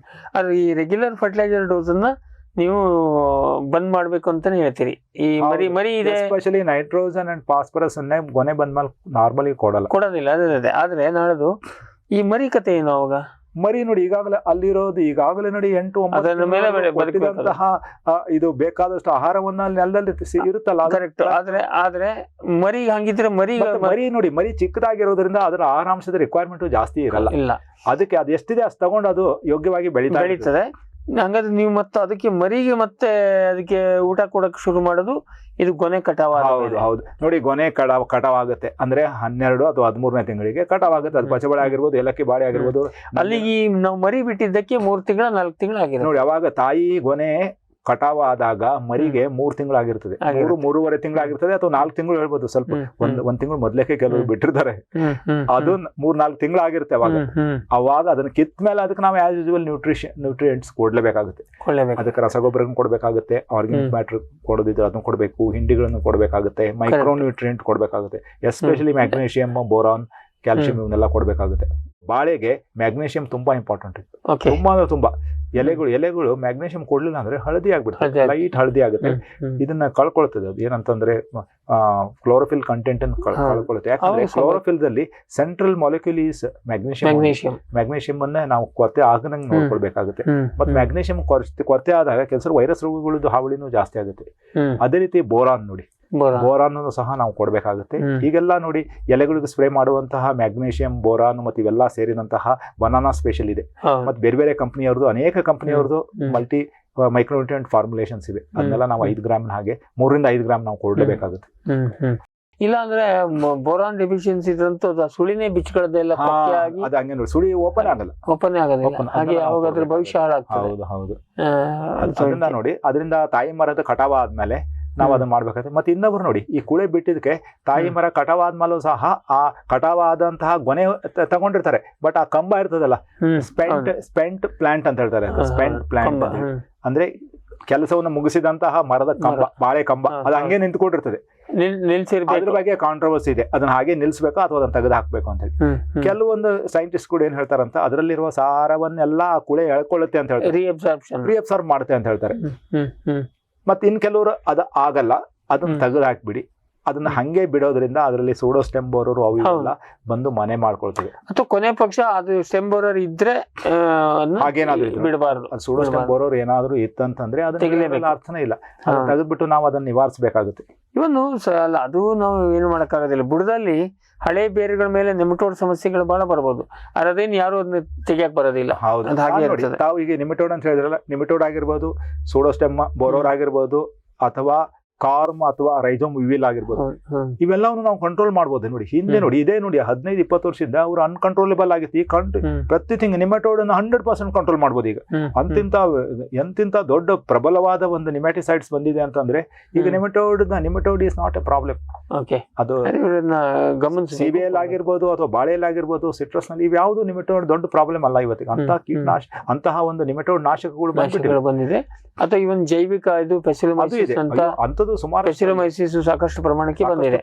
ಆದ್ರೆ ಈ ರೆಗ್ಯುಲರ್ ಫರ್ಟಿಲೈಸರ್ ಡೋಸ್ ಅನ್ನ ನೀವು ಬಂದ್ ಮಾಡ್ಬೇಕು ಅಂತಾನೆ ಹೇಳ್ತೀರಿ. ಈ ಮರಿ ಇದೆ, ಎಸ್ಪೆಷಲಿ ನೈಟ್ರೋಜನ್ ಅಂಡ್ ಫಾಸ್ಫರಸ್ ಅನ್ನೇ ಗೊನೆ ಬಂದ್ಮೇಲೆ ನಾರ್ಮಲಿ ಕೊಡೋದಿಲ್ಲ. ಅದೇ ಆದ್ರೆ ನಾಳದು ಈ ಮರಿ ಕತೆ ಏನು? ಅವಾಗ ಮರಿ ನೋಡಿ, ಈಗಾಗಲೇ ನೋಡಿ 8-9 ಇದು ಬೇಕಾದಷ್ಟು ಆಹಾರವನ್ನ ನೆಲದಲ್ಲಿ ಇರುತ್ತಲ್ಲ. ಕರೆಕ್ಟ್. ಆದ್ರೆ ಮರಿ ಹಂಗಿದ್ರೆ ಮರಿ ನೋಡಿ, ಮರಿ ಚಿಕ್ಕದಾಗಿರೋದ್ರಿಂದ ಅದರ ಆಹಾರಾಂಶದ ರಿಕ್ವೈರ್ಮೆಂಟ್ ಜಾಸ್ತಿ ಇರಲ್ಲ. ಅದಕ್ಕೆ ಅದು ಎಷ್ಟಿದೆ ಅಷ್ಟು ತಗೊಂಡು ಅದು ಯೋಗ್ಯವಾಗಿ ಬೆಳೀತದೆ. ಹಂಗಾದ್ರೆ ನೀವು ಮತ್ತೆ ಅದಕ್ಕೆ ಮರಿಗೆ ಮತ್ತೆ ಅದಕ್ಕೆ ಊಟ ಕೊಡಕ್ ಶುರು ಮಾಡೋದು ಇದು ಗೊನೆ ಕಟಾವ್. ಹೌದು ನೋಡಿ, ಗೊನೆ ಕಟಾವ್ ಆಗುತ್ತೆ ಅಂದ್ರೆ 12 ಅಥವಾ 13ನೇ ತಿಂಗಳಿಗೆ ಕಟಾವ್ ಆಗುತ್ತೆ. ಅದು ಪಚ್ಚಬಾಳೆ ಆಗಿರ್ಬೋದು, ಏಲಕ್ಕಿ ಬಾಳೆ ಆಗಿರ್ಬೋದು. ಅಲ್ಲಿಗೆ ನಾವು ಮರಿ ಬಿಟ್ಟಿದ್ದಕ್ಕೆ 3 ತಿಂಗಳ 4 ತಿಂಗಳು ಆಗಿದೆ ನೋಡಿ. ಅವಾಗ ತಾಯಿ ಗೊನೆ ಕಟಾವ್ ಆದಾಗ ಮರಿಗೆ 3 ತಿಂಗಳಾಗಿರ್ತದೆ, 3-3.5 ತಿಂಗಳಾಗಿರ್ತದೆ, ಅಥವಾ 4 ತಿಂಗಳು ಹೇಳ್ಬೋದು. ಸ್ವಲ್ಪ ಒಂದ್ ತಿಂಗಳು ಮೊದ್ಲೇಕೆ ಕೆಲವರು ಬಿಟ್ಟಿರ್ತಾರೆ, ಅದು 3-4 ತಿಂಗಳಾಗಿರುತ್ತೆ. ಅವಾಗ ಅದನ್ನ ಕಿತ್ತ ಮೇಲೆ ಅದಕ್ಕೆ ನಾವು ಆಸ್ ಯೂಶುವಲ್ ನ್ಯೂಟ್ರಿಯೆಂಟ್ಸ್ ಕೊಡ್ಲೇಬೇಕಾಗುತ್ತೆ. ಅದಕ್ಕೆ ರಸಗೊಬ್ಬರ ಕೊಡ್ಬೇಕಾಗುತ್ತೆ, ಆರ್ಗ್ಯಾನಿಕ್ ಮ್ಯಾಟರ್ ಕೊಡೋದಿದ್ರೆ ಅದನ್ನ ಕೊಡ್ಬೇಕು, ಹಿಂಡಿಗಳನ್ನು ಕೊಡ್ಬೇಕಾಗುತ್ತೆ, ಮೈಕ್ರೋ ನ್ಯೂಟ್ರಿಯೆಂಟ್ ಕೊಡ್ಬೇಕಾಗುತ್ತೆ, ಎಸ್ಪೆಷಲಿ ಮ್ಯಾಗ್ನೀಷಿಯಂ, ಬೋರಾನ್, ಕ್ಯಾಲ್ಸಿಯಂ ಇವನ್ನೆಲ್ಲ ಕೊಡ್ಬೇಕಾಗುತ್ತೆ. ಬಾಳೆಗೆ ಮ್ಯಾಗ್ನೀಷಿಯಂ ತುಂಬಾ ಇಂಪಾರ್ಟೆಂಟ್ ಇತ್ತು, ತುಂಬಾ ಅಂದ್ರೆ ತುಂಬಾ. ಎಲೆಗಳು ಮ್ಯಾಗ್ನೀಷಿಯಂ ಕೊಡ್ಲಿಲ್ಲ ಅಂದ್ರೆ ಹಳದಿ ಆಗ್ಬಿಡ್ತದೆ, ಲೈಟ್ ಹಳದಿ ಆಗುತ್ತೆ. ಇದನ್ನ ಕಳ್ಕೊಳ್ತದೆ. ಅದು ಏನಂತಂದ್ರೆ ಕ್ಲೋರೋಫಿಲ್ ಕಂಟೆಂಟ್ ಅನ್ನು ಕಳ್ಕೊಳ್ಳುತ್ತೆ. ಯಾಕಂದ್ರೆ ಕ್ಲೋರೋಫಿಲ್ ದಲ್ಲಿ ಸೆಂಟ್ರಲ್ ಮಾಲಿಕ್ಯೂಲ್ ಈಸ್ ಮ್ಯಾಗ್ನೀಷಿಯಂ ಅನ್ನ ನಾವು ಕೊರತೆ ಆಗದಂಗೆ ನೋಡ್ಕೊಳ್ಬೇಕಾಗುತ್ತೆ. ಮತ್ತೆ ಮ್ಯಾಗ್ನೀಷಿಯಂ ಕೊರತೆ ಆದಾಗ ಕೆಲಸ ವೈರಸ್ ರೋಗಗಳದ್ದು ಹಾವಳಿನೂ ಜಾಸ್ತಿ ಆಗುತ್ತೆ. ಅದೇ ರೀತಿ ಬೋರಾನ್ ನೋಡಿ, ಬೋರಾನ್ ಸಹ ನಾವು ಕೊಡ್ಬೇಕಾಗುತ್ತೆ. ಈಗೆಲ್ಲ ನೋಡಿ, ಎಲೆಗಳಿಗೆ ಸ್ಪ್ರೇ ಮಾಡುವಂತಹ ಮ್ಯಾಗ್ನೀಷಿಯಂ, ಬೋರಾನ್ ಮತ್ತೆ ಇವೆಲ್ಲ ಸೇರಿದಂತಹ ಬನಾನಾ ಸ್ಪೆಷಲ್ ಇದೆ. ಮತ್ತೆ ಬೇರೆ ಬೇರೆ ಕಂಪನಿಯವ್ರದ್ದು, ಅನೇಕ ಕಂಪನಿಯವ್ರದ್ದು ಮಲ್ಟಿ ಮೈಕ್ರೋನ್ಯೂಟ್ರಿಯೆಂಟ್ ಫಾರ್ಮುಲೇಷನ್ಸ್ ಇವೆ. ಅದನ್ನೆಲ್ಲ ನಾವು 5 ಗ್ರಾಮ್ ಹಾಗೆ 3 ರಿಂದ 5 ಗ್ರಾಮ್ ನಾವು ಕೊಡ್ಲೇಬೇಕಾಗುತ್ತೆ. ಇಲ್ಲ ಅಂದ್ರೆ ಬೋರಾನ್ ಡೆಫಿಷಿಯನ್ಸಿ ಇದ್ರಂತೂ ಸುಳಿನೇ ಬಿಚ್ಕೊಳ್ಳೋದೆಲ್ಲ ಅದು ಹಂಗೆ ನೋಡಿ, ಸುಳಿ ಓಪನ್ ಆಗೋದಿಲ್ಲ, ಹಾಗೆ ಅವಾಗ ಅದ್ರ ಭವಿಷ್ಯ ಹಾಳಾಗ್ತದೆ. ಹೌದು. ಅದನ್ನ ನೋಡಿ, ಅದರಿಂದ ತಾಯಿ ಮರದ ಕಟಾವ ಆದ್ಮೇಲೆ ನಾವು ಅದನ್ನ ಮಾಡ್ಬೇಕಾಗುತ್ತೆ. ಮತ್ತೆ ಇನ್ನೊಬ್ರು ನೋಡಿ, ಈ ಕುಳೆ ಬಿಟ್ಟಿದಕ್ಕೆ ತಾಯಿ ಮರ ಕಟಾವಾದ್ಮೇಲೂ ಸಹ ಆ ಕಟಾವಾದಂತಹ ಗೊನೆ ತಗೊಂಡಿರ್ತಾರೆ, ಬಟ್ ಆ ಕಂಬ ಇರ್ತದಲ್ಲ, ಸ್ಪೆಂಟ್ ಪ್ಲಾಂಟ್ ಅಂತ ಹೇಳ್ತಾರೆ. ಸ್ಪೆಂಟ್ ಪ್ಲಾಂಟ್ ಅಂದ್ರೆ ಕೆಲಸವನ್ನು ಮುಗಿಸಿದಂತಹ ಮರದ ಕಂಬ, ಬಾಳೆ ಕಂಬ, ಅದು ಹಂಗೆ ನಿಂತ್ಕೊಂಡಿರ್ತದೆ. ಅದ್ರ ಬಗ್ಗೆ ಕಾಂಟ್ರವರ್ಸಿ ಇದೆ, ಅದನ್ನ ಹಾಗೆ ನಿಲ್ಸ್ಬೇಕು ಅಥವಾ ಅದನ್ನ ತೆಗೆದು ಹಾಕ್ಬೇಕು ಅಂತ ಹೇಳಿ. ಕೆಲವೊಂದು ಸೈಂಟಿಸ್ಟ್ ಕೂಡ ಏನ್ ಹೇಳ್ತಾರಂತ, ಅದರಲ್ಲಿರುವ ಸಾರವನ್ನೆಲ್ಲ ಕುಳೆ ಎಳ್ಕೊಳ್ಳುತ್ತೆ ಅಂತ ಹೇಳ್ತಾರೆ, ರೀಅಬ್ಸಾರ್ಬ್ ಮಾಡುತ್ತೆ ಅಂತ ಹೇಳ್ತಾರೆ. ಮತ್ತೆ ಇನ್ ಕೆಲವರು ಅದು ಆಗಲ್ಲ, ಅದನ್ನ ತೆಗೆದು ಹಾಕ್ಬಿಡಿ, ಅದನ್ನ ಹಂಗೆ ಬಿಡೋದ್ರಿಂದ ಅದರಲ್ಲಿ ಸೂಡೋಸ್ಟೆಮ್ ಬೋರರ್ ಅವು ಎಲ್ಲ ಬಂದು ಮನೆ ಮಾಡ್ಕೊಳ್ತದೆ. ಅಥವಾ ಕೊನೆ ಪಕ್ಷ ಅದು ಸ್ಟೆಮ್ ಬೋರರ್ ಇದ್ರೆ ಹಾಗೇನಾದ್ರು ಬಿಡಬಾರ್ದು. ಸೂಡೋಸ್ಟೆಮ್ ಬೋರರ್ ಏನಾದ್ರು ಇತ್ತಂತಂದ್ರೆ ಅದನ್ನ ಅರ್ಥನೇ ಇಲ್ಲ, ತೆಗೆದ್ಬಿಟ್ಟು ನಾವು ಅದನ್ನ ನಿವಾರಿಸಬೇಕಾಗುತ್ತೆ. ಇವನು ಅಲ್ಲ, ಅದು ನಾವು ಏನು ಮಾಡಕ್ಕಾಗೋದಿಲ್ಲ. ಬುಡದಲ್ಲಿ ಹಳೆ ಬೇರುಗಳ ಮೇಲೆ ನೆಮಟೋಡ್ ಸಮಸ್ಯೆಗಳು ಬಹಳ ಬರ್ಬೋದು, ಅದೇನು ಯಾರು ಅದನ್ನ ತೆಗಿಯಕ್ ಬರೋದಿಲ್ಲ. ತಾವು ಈಗ ನಿಮಿಟೋಡ್ ಅಂತ ಹೇಳಿದ್ರಲ್ಲ, ನಿಮಿಟೋಡ್ ಆಗಿರ್ಬೋದು, ಸೂಡೋಸ್ಟೆಮ್ ಬೋರರ್ ಆಗಿರ್ಬೋದು, ಅಥವಾ ಕಾರ್ಮ್ ಅಥವಾ ರೈಜೋಮ್ ವಿವಿಲ್ ಆಗಿರ್ಬೋದು, ಇವೆಲ್ಲವನ್ನು ನಾವು ಕಂಟ್ರೋಲ್ ಮಾಡ್ಬೋದು. ನೋಡಿ ಹಿಂದೆ ನೋಡಿ ಇದೇ ನೋಡಿ 15-20 ವರ್ಷದಿಂದ ಅವ್ರು ಅನ್ಕಂಟ್ರೋಲೇಬಲ್ ಆಗಿತ್ತು. ಈ ಪ್ರತಿ ತಿಂಗ್ ನಿಮೆಟೋಡ್ 100% ಕಂಟ್ರೋಲ್ ಮಾಡ್ಬೋದು ಈಗ. ಎಂತಿಂತ ದೊಡ್ಡ ಪ್ರಬಲವಾದ ಒಂದು ನಿಮೆಟಿಸೈಡ್ಸ್ ಬಂದಿದೆ ಅಂತಂದ್ರೆ ಈಗ ನಿಮೆಟೋಡ್ ಈಸ್ ನಾಟ್ ಎ ಪ್ರಾಬ್ಲಮ್. ಅದು ಸಿಬಿಎಲ್ ಆಗಿರ್ಬೋದು ಅಥವಾ ಬಾಳೆಲ್ ಆಗಿರ್ಬೋದು, ಸಿಟ್ರಸ್ ನಲ್ಲಿ ಇವ್ಯಾವುದು ನಿಮೆಟೋಡ್ ದೊಡ್ಡ ಪ್ರಾಬ್ಲಮ್ ಅಲ್ಲ ಇವತ್ತಿಗೆ. ಅಂತಹ ಒಂದು ನಿಮೆಟೋಡ್ ನಾಶಕಗಳು ಬಂದಿದೆ. ಅಥವಾ ಇವನ್ ಜೈವಿಕ ಇದು ಅಂತದ್ದು ಸುಮಾರು ಸಾಕಷ್ಟು ಪ್ರಮಾಣಕ್ಕೆ ಬಂದಿದೆ.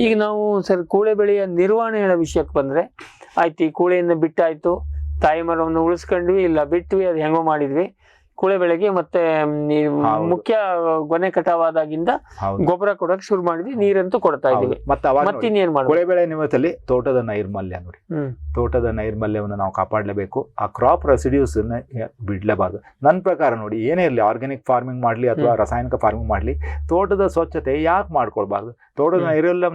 ಈಗ ನಾವು ಸರ್ ಕೂಳೆ ಬೆಳೆಯ ನಿರ್ವಹಣೆ ವಿಷಯಕ್ಕೆ ಬಂದ್ರೆ ಆಯ್ತು, ಈ ಕೂಳೆಯಿಂದ ಬಿಟ್ಟಾಯ್ತು, ತಾಯಿ ಮರವನ್ನು ಉಳಿಸ್ಕೊಂಡ್ವಿ, ಇಲ್ಲ ಬಿಟ್ವಿ, ಅದು ಹೆಂಗೋ ಮಾಡಿದ್ವಿ. ಕೂಳೆ ಬೆಳೆಗೆ ಮತ್ತೆ ಮುಖ್ಯ ಗೊನೆ ಕಟಾವಾದಾಗಿಂದ ಗೊಬ್ಬರ ಕೊಡಕ್ ಶುರು ಮಾಡಿದ್ವಿ, ನೀರಂತೂ ಕೊಡ್ತಾ ಇದೀವಿ. ಮತ್ತೆ ಇನ್ನೇನ್ ಮಾಡಿ ಕೂಳೆ ಬೆಳೆ ನಿಮಿತ್ತಲ್ಲಿ ತೋಟದ ನೈರ್ಮಲ್ಯ ನೋಡಿ, ತೋಟದ ನೈರ್ಮಲ್ಯವನ್ನು ನಾವು ಕಾಪಾಡಲೇಬೇಕು. ಆ ಕ್ರಾಪ್ ರೆಸಿಡ್ಯೂಸ್ ಬಿಡ್ಲೇಬಾರ್ದು. ನನ್ನ ಪ್ರಕಾರ ನೋಡಿ, ಏನೇ ಇರಲಿ, ಆರ್ಗ್ಯಾನಿಕ್ ಫಾರ್ಮಿಂಗ್ ಮಾಡ್ಲಿ ಅಥವಾ ರಾಸಾಯನಿಕ ಫಾರ್ಮಿಂಗ್ ಮಾಡ್ಲಿ, ತೋಟದ ಸ್ವಚ್ಛತೆ ಯಾಕೆ ಮಾಡ್ಕೊಳ್ಬಾರ್ದು? ತೋಟದ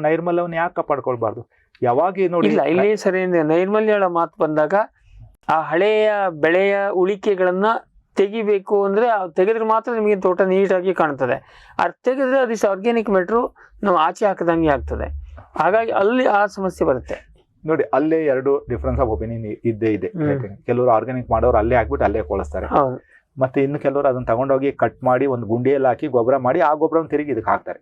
ನೈರ್ಮಲ್ಯವನ್ನು ಯಾಕೆ ಕಾಪಾಡ್ಕೊಳ್ಬಾರ್ದು? ಯಾವಾಗ ನೋಡಿ ಇಲ್ಲಿ ಸರಿ ನೈರ್ಮಲ್ಯಗಳ ಮಾತು ಬಂದಾಗ ಆ ಹಳೆಯ ಬೆಳೆಯ ಉಳಿಕೆಗಳನ್ನ ತೆಗಿಬೇಕು ಅಂದ್ರೆ ತೆಗೆದ್ರೆ ಮಾತ್ರ ನಿಮಗೆ ತೋಟ ನೀಟಾಗಿ ಕಾಣ್ತದೆ. ಅದು ತೆಗೆದ್ರೆ ಅದಿಷ್ಟು ಆರ್ಗ್ಯಾನಿಕ್ ಮ್ಯಾಟ್ರು ನಾವು ಆಚೆ ಹಾಕದಂಗೆ ಆಗ್ತದೆ. ಹಾಗಾಗಿ ಅಲ್ಲಿ ಆ ಸಮಸ್ಯೆ ಬರುತ್ತೆ ನೋಡಿ. ಅಲ್ಲೇ ಎರಡು ಡಿಫ್ರೆನ್ಸ್ ಆಫ್ ಒಪಿನಿಯನ್ ಇದ್ದೇ ಇದೆ. ಕೆಲವರು ಆರ್ಗ್ಯಾನಿಕ್ ಮಾಡೋರು ಅಲ್ಲೇ ಹಾಕ್ಬಿಟ್ಟು ಅಲ್ಲೇ ಕೊಳಿಸ್ತಾರೆ. ಮತ್ತೆ ಇನ್ನು ಕೆಲವರು ಅದನ್ನ ತಗೊಂಡೋಗಿ ಕಟ್ ಮಾಡಿ ಒಂದು ಗುಂಡಿಯಲ್ಲಿ ಹಾಕಿ ಗೊಬ್ಬರ ಮಾಡಿ ಆ ಗೊಬ್ಬರವನ್ನು ತಿರುಗಿ ಇದಕ್ಕೆ ಹಾಕ್ತಾರೆ.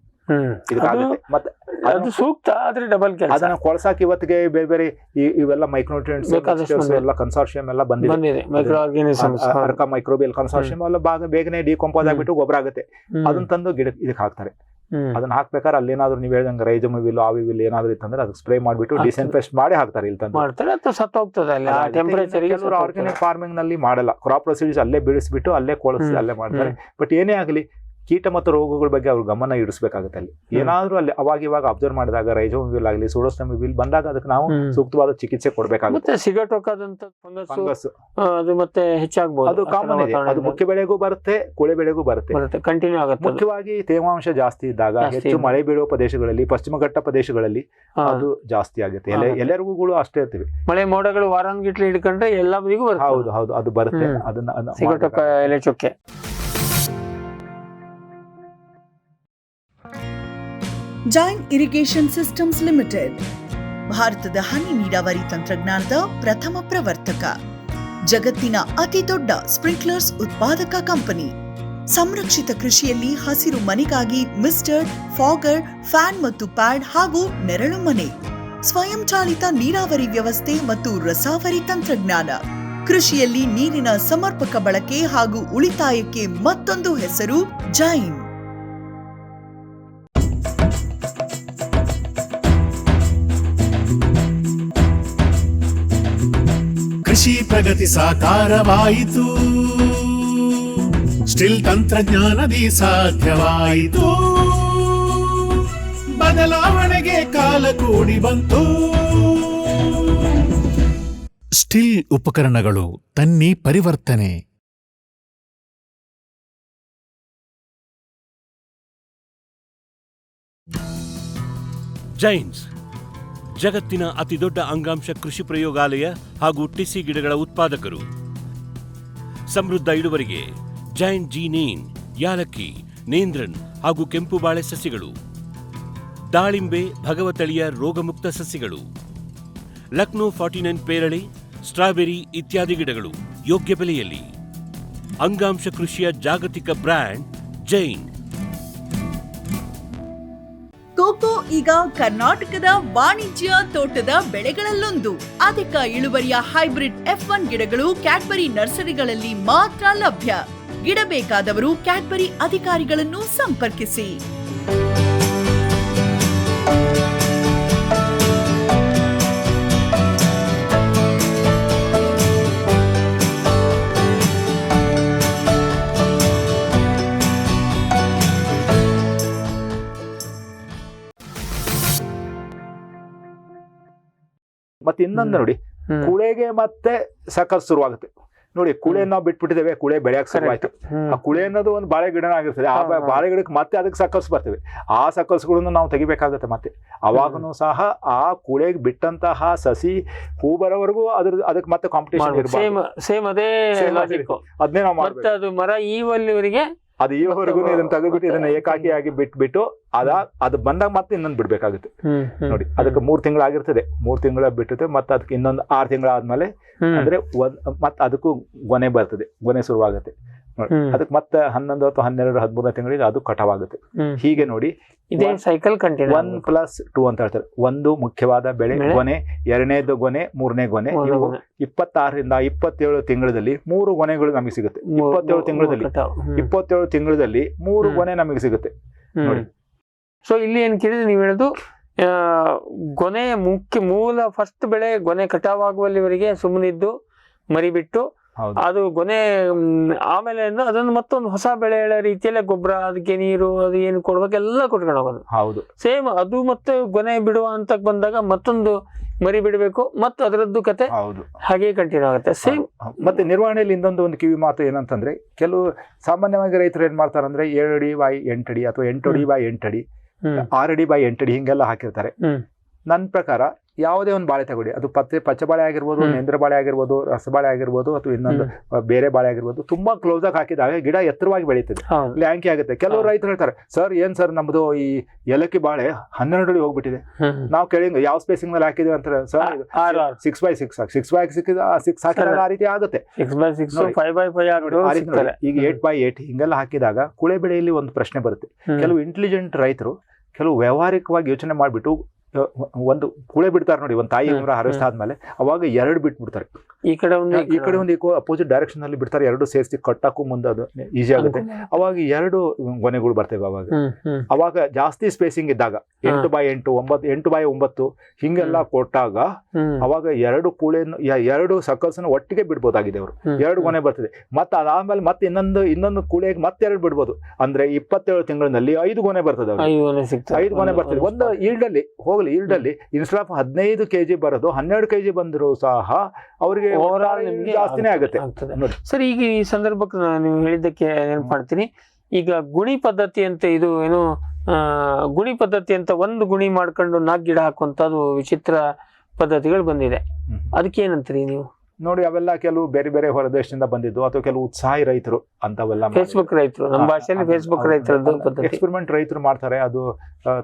ಮತ್ತೆ ಅದು ಸೂಕ್ತ, ಆದ್ರೆ ಡಬಲ್ ಕೆಲಸ. ಅದನ್ನ ಕೊಳಸಾಕಿ ಇವತ್ತಿಗೆ ಬೇರೆ ಬೇರೆ ಇವೆಲ್ಲ ಮೈಕ್ರೋನ್ಯೂಟ್ರಿಯೆಂಟ್ಸ್ ಎಲ್ಲ ಕನ್ಸಾರ್ಷಿಯಂ ಎಲ್ಲ ಬಂದಿದೆ. ಮೈಕ್ರೋಬಿಯಲ್ ಕನ್ಸಾರ್ಷಿಯಂ ಎಲ್ಲ ಬೇಗನೆ ಡಿಕಂಪೋಸ್ ಆಗ್ಬಿಟ್ಟು ಗೊಬ್ಬರ ಆಗುತ್ತೆ. ಅದನ್ನ ತಂದು ಗಿಡ ಇದಕ್ಕೆ ಹಾಕ್ತಾರೆ. ಅದನ್ನ ಹಾಕ್ಬೇಕಾದ್ರೆ ಅಲ್ಲೇನಾದ್ರು ನೀವು ಹೇಳ್ದಂಗೆ ರೈಜಮ್ ವಿಲ್ ಆವಿಲ್ ಏನಾದ್ರು ಇತ್ತಂದ್ರೆ ಅದಕ್ಕೆ ಸ್ಪ್ರೇ ಮಾಡ್ಬಿಟ್ಟು ಡಿಸ್ಇನ್ಫೆಸ್ಟ್ ಮಾಡಿ ಹಾಕ್ತಾರೆ. ಇಲ್ಲಿ ತಂದು ಆರ್ಗ್ಯಾನಿಕ್ ಫಾರ್ಮಿಂಗ್ ನಲ್ಲಿ ಮಾಡಲ್ಲ. ಕ್ರಾಪ್ ರೆಸಿಡ್ಯೂಸ್ ಅಲ್ಲೇ ಬಿಡಿಸ್ಬಿಟ್ಟು ಅಲ್ಲೇ ಕೊಳಿಸಿ ಅಲ್ಲೇ ಮಾಡ್ತಾರೆ. ಬಟ್ ಏನೇ ಆಗಲಿ, ಕೀಟ ಮತ್ತು ರೋಗಗಳ ಬಗ್ಗೆ ಅವ್ರು ಗಮನ ಇಡಿಸಬೇಕಾಗುತ್ತೆ. ಅಲ್ಲಿ ಏನಾದ್ರೂ ಅಲ್ಲಿ ಅವಾಗ ಇವಾಗ ಅಬ್ಸರ್ವ್ ಮಾಡಿದಾಗ ರೈಜೋಮ್ ವಿಲ್ ಆಗಲಿ ಸೂಡೋಸ್ಟಮ್ ವಿಲ್ ಬಂದಾಗ ಅದಕ್ಕೆ ನಾವು ಸೂಕ್ತವಾದ ಚಿಕಿತ್ಸೆ ಕೊಡಬೇಕಾಗುತ್ತೆ. ಸಿಗಟೋಕಾದಂತ ಫಂಗಸ್ ಅದು ಮತ್ತೆ ಹೆಚ್ಚಾಗಬಹುದು. ಅದು ಕಾಮನ್ ಇದೆ. ಅದು ಮುಖ್ಯ ಬೆಳೆಗೂ ಬರುತ್ತೆ, ಕೂಳೆ ಬೆಳೆಗೂ ಬರುತ್ತೆ, ಕಂಟಿನ್ಯೂ ಆಗುತ್ತೆ. ಮುಖ್ಯವಾಗಿ ತೇವಾಂಶ ಜಾಸ್ತಿ ಇದ್ದಾಗ, ಹೆಚ್ಚು ಮಳೆ ಬೀಳುವ ಪ್ರದೇಶಗಳಲ್ಲಿ, ಪಶ್ಚಿಮ ಘಟ್ಟ ಪ್ರದೇಶಗಳಲ್ಲಿ ಅದು ಜಾಸ್ತಿ ಆಗುತ್ತೆ. ಎಲ್ಲರಿಗೂ ಅಷ್ಟೇ ಇರ್ತೀವಿ. ಮಳೆ ಮೋಡಗಳು ವಾರಾನ್ಗಿಟ್ಲಿ ಹಿಡ್ಕೊಂಡ್ರೆ ಎಲ್ಲ ಬದಿಗೂ ಬರುತ್ತೆ. ಹೌದು ಹೌದು, ಅದು ಬರುತ್ತೆ. ಅದನ್ನ ಸಿಗಟೋಕ ಎಲೆ ಚೊಕ್ಕೆ. ಜೈನ್ ಇರಿಗೇಷನ್ ಸಿಸ್ಟಮ್ಸ್ ಲಿಮಿಟೆಡ್ ಭಾರತದ ಹನಿ ನೀರಾವರಿ ತಂತ್ರಜ್ಞಾನದ ಪ್ರಥಮ ಪ್ರವರ್ತಕ, ಜಗತ್ತಿನ ಅತಿ ದೊಡ್ಡ ಸ್ಪ್ರಿಂಕ್ಲರ್ಸ್ ಉತ್ಪಾದಕ ಕಂಪನಿ. ಸಂರಕ್ಷಿತ ಕೃಷಿಯಲ್ಲಿ ಹಸಿರು ಮನೆಗಾಗಿ ಮಿಸ್ಟರ್, ಫಾಗರ್, ಫ್ಯಾನ್ ಮತ್ತು ಪ್ಯಾಡ್ ಹಾಗೂ ನೆರಳು ಮನೆ, ಸ್ವಯಂ ಚಾಲಿತ ನೀರಾವರಿ ವ್ಯವಸ್ಥೆ ಮತ್ತು ರಸಾವರಿ ತಂತ್ರಜ್ಞಾನ. ಕೃಷಿಯಲ್ಲಿ ನೀರಿನ ಸಮರ್ಪಕ ಬಳಕೆ ಹಾಗೂ ಉಳಿತಾಯಕ್ಕೆ ಮತ್ತೊಂದು ಹೆಸರು ಜೈನ್. ಕೃಷಿ ಪ್ರಗತಿ ಸಾಕಾರವಾಯಿತು, ಸ್ಟಿಲ್ ತಂತ್ರಜ್ಞಾನದಿ ಸಾಧ್ಯವಾಯಿತು, ಬದಲಾವಣೆಗೆ ಕಾಲ ಕೂಡಿ ಬಂತು. ಸ್ಟಿಲ್ ಉಪಕರಣಗಳು ತನ್ನಿ ಪರಿವರ್ತನೆ. ಜೈನ್ಸ್ ಜಗತ್ತಿನ ಅತಿದೊಡ್ಡ ಅಂಗಾಂಶ ಕೃಷಿ ಪ್ರಯೋಗಾಲಯ ಹಾಗೂ ಟಿಸಿ ಗಿಡಗಳ ಉತ್ಪಾದಕರು. ಸಮೃದ್ಧ ಇಳುವರಿಗೆ ಜೈನ್ ಜೀನೇನ್, ಯಾಲಕ್ಕಿ, ನೇಂದ್ರನ್ ಹಾಗೂ ಕೆಂಪು ಬಾಳೆ ಸಸಿಗಳು, ದಾಳಿಂಬೆ, ಭಗವತಳಿಯ ರೋಗಮುಕ್ತ ಸಸಿಗಳು, ಲಕ್ನೋ 49 ಪೇರಳೆ, ಸ್ಟ್ರಾಬೆರಿ ಇತ್ಯಾದಿ ಗಿಡಗಳು ಯೋಗ್ಯ ಬೆಲೆಯಲ್ಲಿ. ಅಂಗಾಂಶ ಕೃಷಿಯ ಜಾಗತಿಕ ಬ್ರ್ಯಾಂಡ್ ಜೈನ್. ಕೋಕೋ ಈಗ ಕರ್ನಾಟಕದ ವಾಣಿಜ್ಯ ತೋಟದ ಬೆಳೆಗಳಲ್ಲೊಂದು. ಅಧಿಕ ಇಳುವರಿಯ ಹೈಬ್ರಿಡ್ F1 ಗಿಡಗಳು ಕ್ಯಾಡ್ಬರಿ ನರ್ಸರಿಗಳಲ್ಲಿ ಮಾತ್ರ ಲಭ್ಯ. ಗಿಡ ಬೇಕಾದವರು ಕ್ಯಾಡ್ಬರಿ ಅಧಿಕಾರಿಗಳನ್ನು ಸಂಪರ್ಕಿಸಿ. ಮತ್ತೆ ಇನ್ನೊಂದು ನೋಡಿ, ಕುಳೆಗೆ ಮತ್ತೆ ಸಕ್ಕಸ್ ಶುರುವಾಗುತ್ತೆ ನೋಡಿ. ಕುಳೆ ನಾವು ಬಿಟ್ಬಿಟ್ಟಿದ್ದೇವೆ, ಕುಳೆ ಬೆಳೆಯಕ್ಕೆ ಶುರುವಾಯ್ತು. ಆ ಕುಳೆ ಅನ್ನೋದು ಒಂದು ಬಾಳೆ ಗಿಡನ ಆಗಿರ್ತದೆ. ಆ ಬಾಳೆ ಗಿಡಕ್ಕೆ ಮತ್ತೆ ಅದಕ್ಕೆ ಸಕ್ಕಸ್ ಬರ್ತವೆ. ಆ ಸಕ್ಕಸ್ಗಳನ್ನು ನಾವು ತೆಗಿಬೇಕಾಗುತ್ತೆ. ಮತ್ತೆ ಅವಾಗನು ಸಹ ಆ ಕುಳೆಗೆ ಬಿಟ್ಟಂತಹ ಸಸಿ ಹೂ ಬರೋವರೆಗೂ ಅದಕ್ಕೆ ಮತ್ತೆ ಕಾಂಪಿಟೇಷನ್ ಇರಬಾರ್ದು. ಸೇಮ್ ಅದೇ ಅದನ್ನೇ ನಾವು ಮಾಡ್ಬೇಕು. ಅದು ಮರ ಈವಲ್ಲಿವರೆಗೆ ಅದು ಈವರೆಗೂ ಇದನ್ನ ತೆಗೆದ್ಬಿಟ್ಟು ಇದನ್ನ ಏಕಾಕಿಯಾಗಿ ಬಿಟ್ಬಿಟ್ಟು ಅದು ಬಂದಾಗ ಮತ್ತೆ ಇನ್ನೊಂದು ಬಿಡ್ಬೇಕಾಗುತ್ತೆ ನೋಡಿ. ಅದಕ್ಕೆ 3 ತಿಂಗಳು ಆಗಿರ್ತದೆ, 3 ತಿಂಗಳ ಬಿಟ್ಟಿದೆ, ಮತ್ತೆ ಅದಕ್ಕೆ ಇನ್ನೊಂದು 6 ತಿಂಗಳಾದ್ಮೇಲೆ ಅಂದ್ರೆ ಮತ್ತೆ ಅದಕ್ಕೂ ಗೊನೆ ಬರ್ತದೆ, ಗೊನೆ ಶುರುವಾಗುತ್ತೆ ನೋಡಿ. ಅದಕ್ಕೆ ಮತ್ತೆ 11 ಅಥವಾ 12 13 ತಿಂಗಳಿಗೆ ಅದು ಕಟಾವಾಗುತ್ತೆ. ಹೀಗೆ ನೋಡಿ ಇದೇ ಸೈಕಲ್ ಕಂಟಿನ್ಯೂ 1+2 ಅಂತ ಹೇಳ್ತಾರೆ. ಒಂದು ಮುಖ್ಯವಾದ ಬೆಳೆ ಗೊನೆ, ಎರಡನೇದು ಗೊನೆ, ಮೂರನೇ ಗೊನೆ. ಇವು 26ರಿಂದ 27 ತಿಂಗಳಲ್ಲಿ 3 ಗೊನೆಗಳು ನಮಗೆ ಸಿಗುತ್ತೆ. 27 ತಿಂಗಳಲ್ಲಿ 3 ಗೊನೆ ನಮಗೆ ಸಿಗುತ್ತೆ ನೋಡಿ. ಸೊ ಇಲ್ಲಿ ಏನ್ ಕೇಳಿದ್ರೆ ನೀವು ಹೇಳೋದು ಗೊನೆ ಮೂಲ ಫಸ್ಟ್ ಬೆಳೆ ಗೊನೆ ಕಟಾವಾಗುವಲ್ಲಿವರೆಗೆ ಸುಮ್ಮನಿದ್ದು ಮರಿಬಿಟ್ಟು ಅದು ಗೊನೆ ಆಮೇಲೆ ಅದನ್ನು ಮತ್ತೊಂದು ಹೊಸ ಬೆಳೆ ರೀತಿಯಲ್ಲೇ ಗೊಬ್ಬರ, ಅದಕ್ಕೆ ನೀರು, ಅದು ಏನು ಕೊಡ್ಬೇಕೆಲ್ಲ ಕೊಟ್ಕೊಂಡು ಹೋಗೋದು. ಹೌದು, ಸೇಮ್ ಅದು ಮತ್ತೆ ಗೊನೆ ಬಿಡುವ ಅಂತ ಬಂದಾಗ ಮತ್ತೊಂದು ಮರಿ ಬಿಡಬೇಕು, ಮತ್ತು ಅದರದ್ದು ಕತೆ ಹಾಗೆ ಕಂಟಿನ್ಯೂ ಆಗುತ್ತೆ ಸೇಮ್. ಮತ್ತೆ ನಿರ್ವಹಣೆಯಲ್ಲಿ ಇನ್ನೊಂದು ಕಿವಿ ಮಾತು ಏನಂತಂದ್ರೆ, ಕೆಲವು ಸಾಮಾನ್ಯವಾಗಿ ರೈತರು ಏನ್ ಮಾಡ್ತಾರಂದ್ರೆ 7 ಅಡಿ ಬೈ 8 ಅಡಿ ಅಥವಾ 8 ಅಡಿ ಬೈ 8 ಅಡಿ 6 ಅಡಿ ಬೈ 8 ಅಡಿ ಹಿಂಗೆಲ್ಲ ಹಾಕಿರ್ತಾರೆ. ನನ್ನ ಪ್ರಕಾರ ಯಾವುದೇ ಒಂದು ಬಾಳೆ ತಗೊಳ್ಳಿ, ಅದು ಪಚ್ಚ ಬಾಳೆ ಆಗಿರ್ಬೋದು, ನೇಂದ್ರ ಬಾಳೆ ಆಗಿರ್ಬೋದು, ರಸಬಾಳೆ ಆಗಿರ್ಬೋದು, ಅಥವಾ ಇನ್ನೊಂದು ಬೇರೆ ಬಾಳೆ ಆಗಿರ್ಬೋದು, ತುಂಬಾ ಕ್ಲೋಸ್ ಆಗಿ ಹಾಕಿದಾಗ ಗಿಡ ಎತ್ತರವಾಗಿ ಬೆಳೀತದೆ, ಲ್ಯಾಂಕಿ ಆಗುತ್ತೆ. ಕೆಲವು ರೈತರು ಹೇಳ್ತಾರೆ, ಸರ್ ಏನ್ ಸರ್ ನಮ್ದು ಈ ಏಲಕ್ಕಿ ಬಾಳೆ 12 ಅಡಿ ಹೋಗ್ಬಿಟ್ಟಿದೆ, ನಾವು ಕೇಳಿ ಯಾವ ಸ್ಪೇಸಿಂಗ್ ನಲ್ಲಿ ಹಾಕಿದೀವಿ ಅಂತಾರೆ. ಸರ್ 6x6 6x6 ಹಾಕಿದಾಗ ಆ ರೀತಿ ಆಗುತ್ತೆ. 6x6 5x5 ಈಗ 8x8 ಹಿಂಗೆಲ್ಲ ಹಾಕಿದಾಗ ಕುಳೆ ಬೆಳೆಯಲ್ಲಿ ಒಂದು ಪ್ರಶ್ನೆ ಬರುತ್ತೆ. ಕೆಲವು ಇಂಟೆಲಿಜೆಂಟ್ ರೈತರು ಕೆಲವು ವ್ಯಾವಹಾರಿಕವಾಗಿ ಯೋಚನೆ ಮಾಡ್ಬಿಟ್ಟು ಒಂದು ಕುಳೆ ಬಿಡ್ತಾರೆ ನೋಡಿ, ಒಂದು ತಾಯಿ ಹಾರಿಸ್ತಾ ಆದ್ಮೇಲೆ ಅವಾಗ 2 ಬಿಟ್ಬಿಡ್ತಾರೆ. ಈ ಕಡೆ ಒಂದು ಅಪೋಸಿಟ್ ಡೈರೆಕ್ಷನ್ ಅಲ್ಲಿ ಬಿಡ್ತಾರೆ, 2 ಸೇರಿಸಿ ಕಟ್ಟಕ್ಕೂ ಮುಂದೆ ಅದು ಈಸಿ ಆಗುತ್ತೆ. ಅವಾಗ 2 ಗೊನೆಗಳು ಬರ್ತೇವೆ. ಅವಾಗ ಜಾಸ್ತಿ ಸ್ಪೇಸಿಂಗ್ ಇದ್ದಾಗ 8x8 8x9 ಹಿಂಗೆಲ್ಲ ಕೊಟ್ಟಾಗ ಅವಾಗ 2 ಕೂಳೆಯನ್ನು 2 ಸರ್ಕಲ್ಸ್ ಅನ್ನು ಒಟ್ಟಿಗೆ ಬಿಡ್ಬೋದಾಗಿದೆ ಅವರು. 2 ಗೊನೆ ಬರ್ತದೆ. ಮತ್ತೆ ಅದಾದ್ಮೇಲೆ ಮತ್ತೆ ಇನ್ನೊಂದು ಕೂಳೆಗೆ ಮತ್ತೆ 2 ಬಿಡ್ಬೋದು. ಅಂದ್ರೆ 27 ತಿಂಗಳಿನಲ್ಲಿ 5 ಗೊನೆ ಬರ್ತದೆ. 5 ಗೊನೆ ಬರ್ತದೆ ಒಂದು ಈಲ್ಡಲ್ಲಿ. ಈಲ್ಡಲ್ಲಿ ಇನ್ಸ್ಟೆಡ್ ಆಫ್ 15 kg ಬರೋದು 12 kg ಬಂದ್ರು ಸಹ ಅವರಿಗೆ ಜಾಸ್ತಿನೇ ಆಗುತ್ತೆ. ಸರ್, ಈಗ ಈ ಸಂದರ್ಭಕ್ಕೆ ನೀವು ಹೇಳಿದ್ದಕ್ಕೆ ನೆನಪು ಮಾಡ್ತೀನಿ. ಈಗ ಗುಣಿ ಪದ್ಧತಿ ಅಂತ ಇದು ಏನು ಗುಣಿ ಪದ್ಧತಿ ಅಂತ ಒಂದು ಗುಣಿ ಮಾಡ್ಕೊಂಡು 4 ಗಿಡ ಹಾಕುವಂತದ್ದು ವಿಚಿತ್ರ ಪದ್ಧತಿಗಳು ಬಂದಿದೆ. ಅದಕ್ಕೆ ಏನಂತೀರಿ ನೀವು? ನೋಡಿ, ಅವೆಲ್ಲ ಕೆಲವು ಬೇರೆ ಬೇರೆ ಹೊರದೇಶದಿಂದ ಬಂದಿದ್ದು ಅಥವಾ ಕೆಲವು ಉತ್ಸಾಹಿ ರೈತರು ಅಂತವೆಲ್ಲ ಫೇಸ್ಬುಕ್ ರೈತರು, ನಮ್ಮ ಭಾಷೆಯಲ್ಲಿ ಫೇಸ್ಬುಕ್ ರೈತರದ್ದು ಎಕ್ಸ್ಪೆರಿಮೆಂಟ್ ರೈತರು ಮಾಡ್ತಾರೆ. ಅದು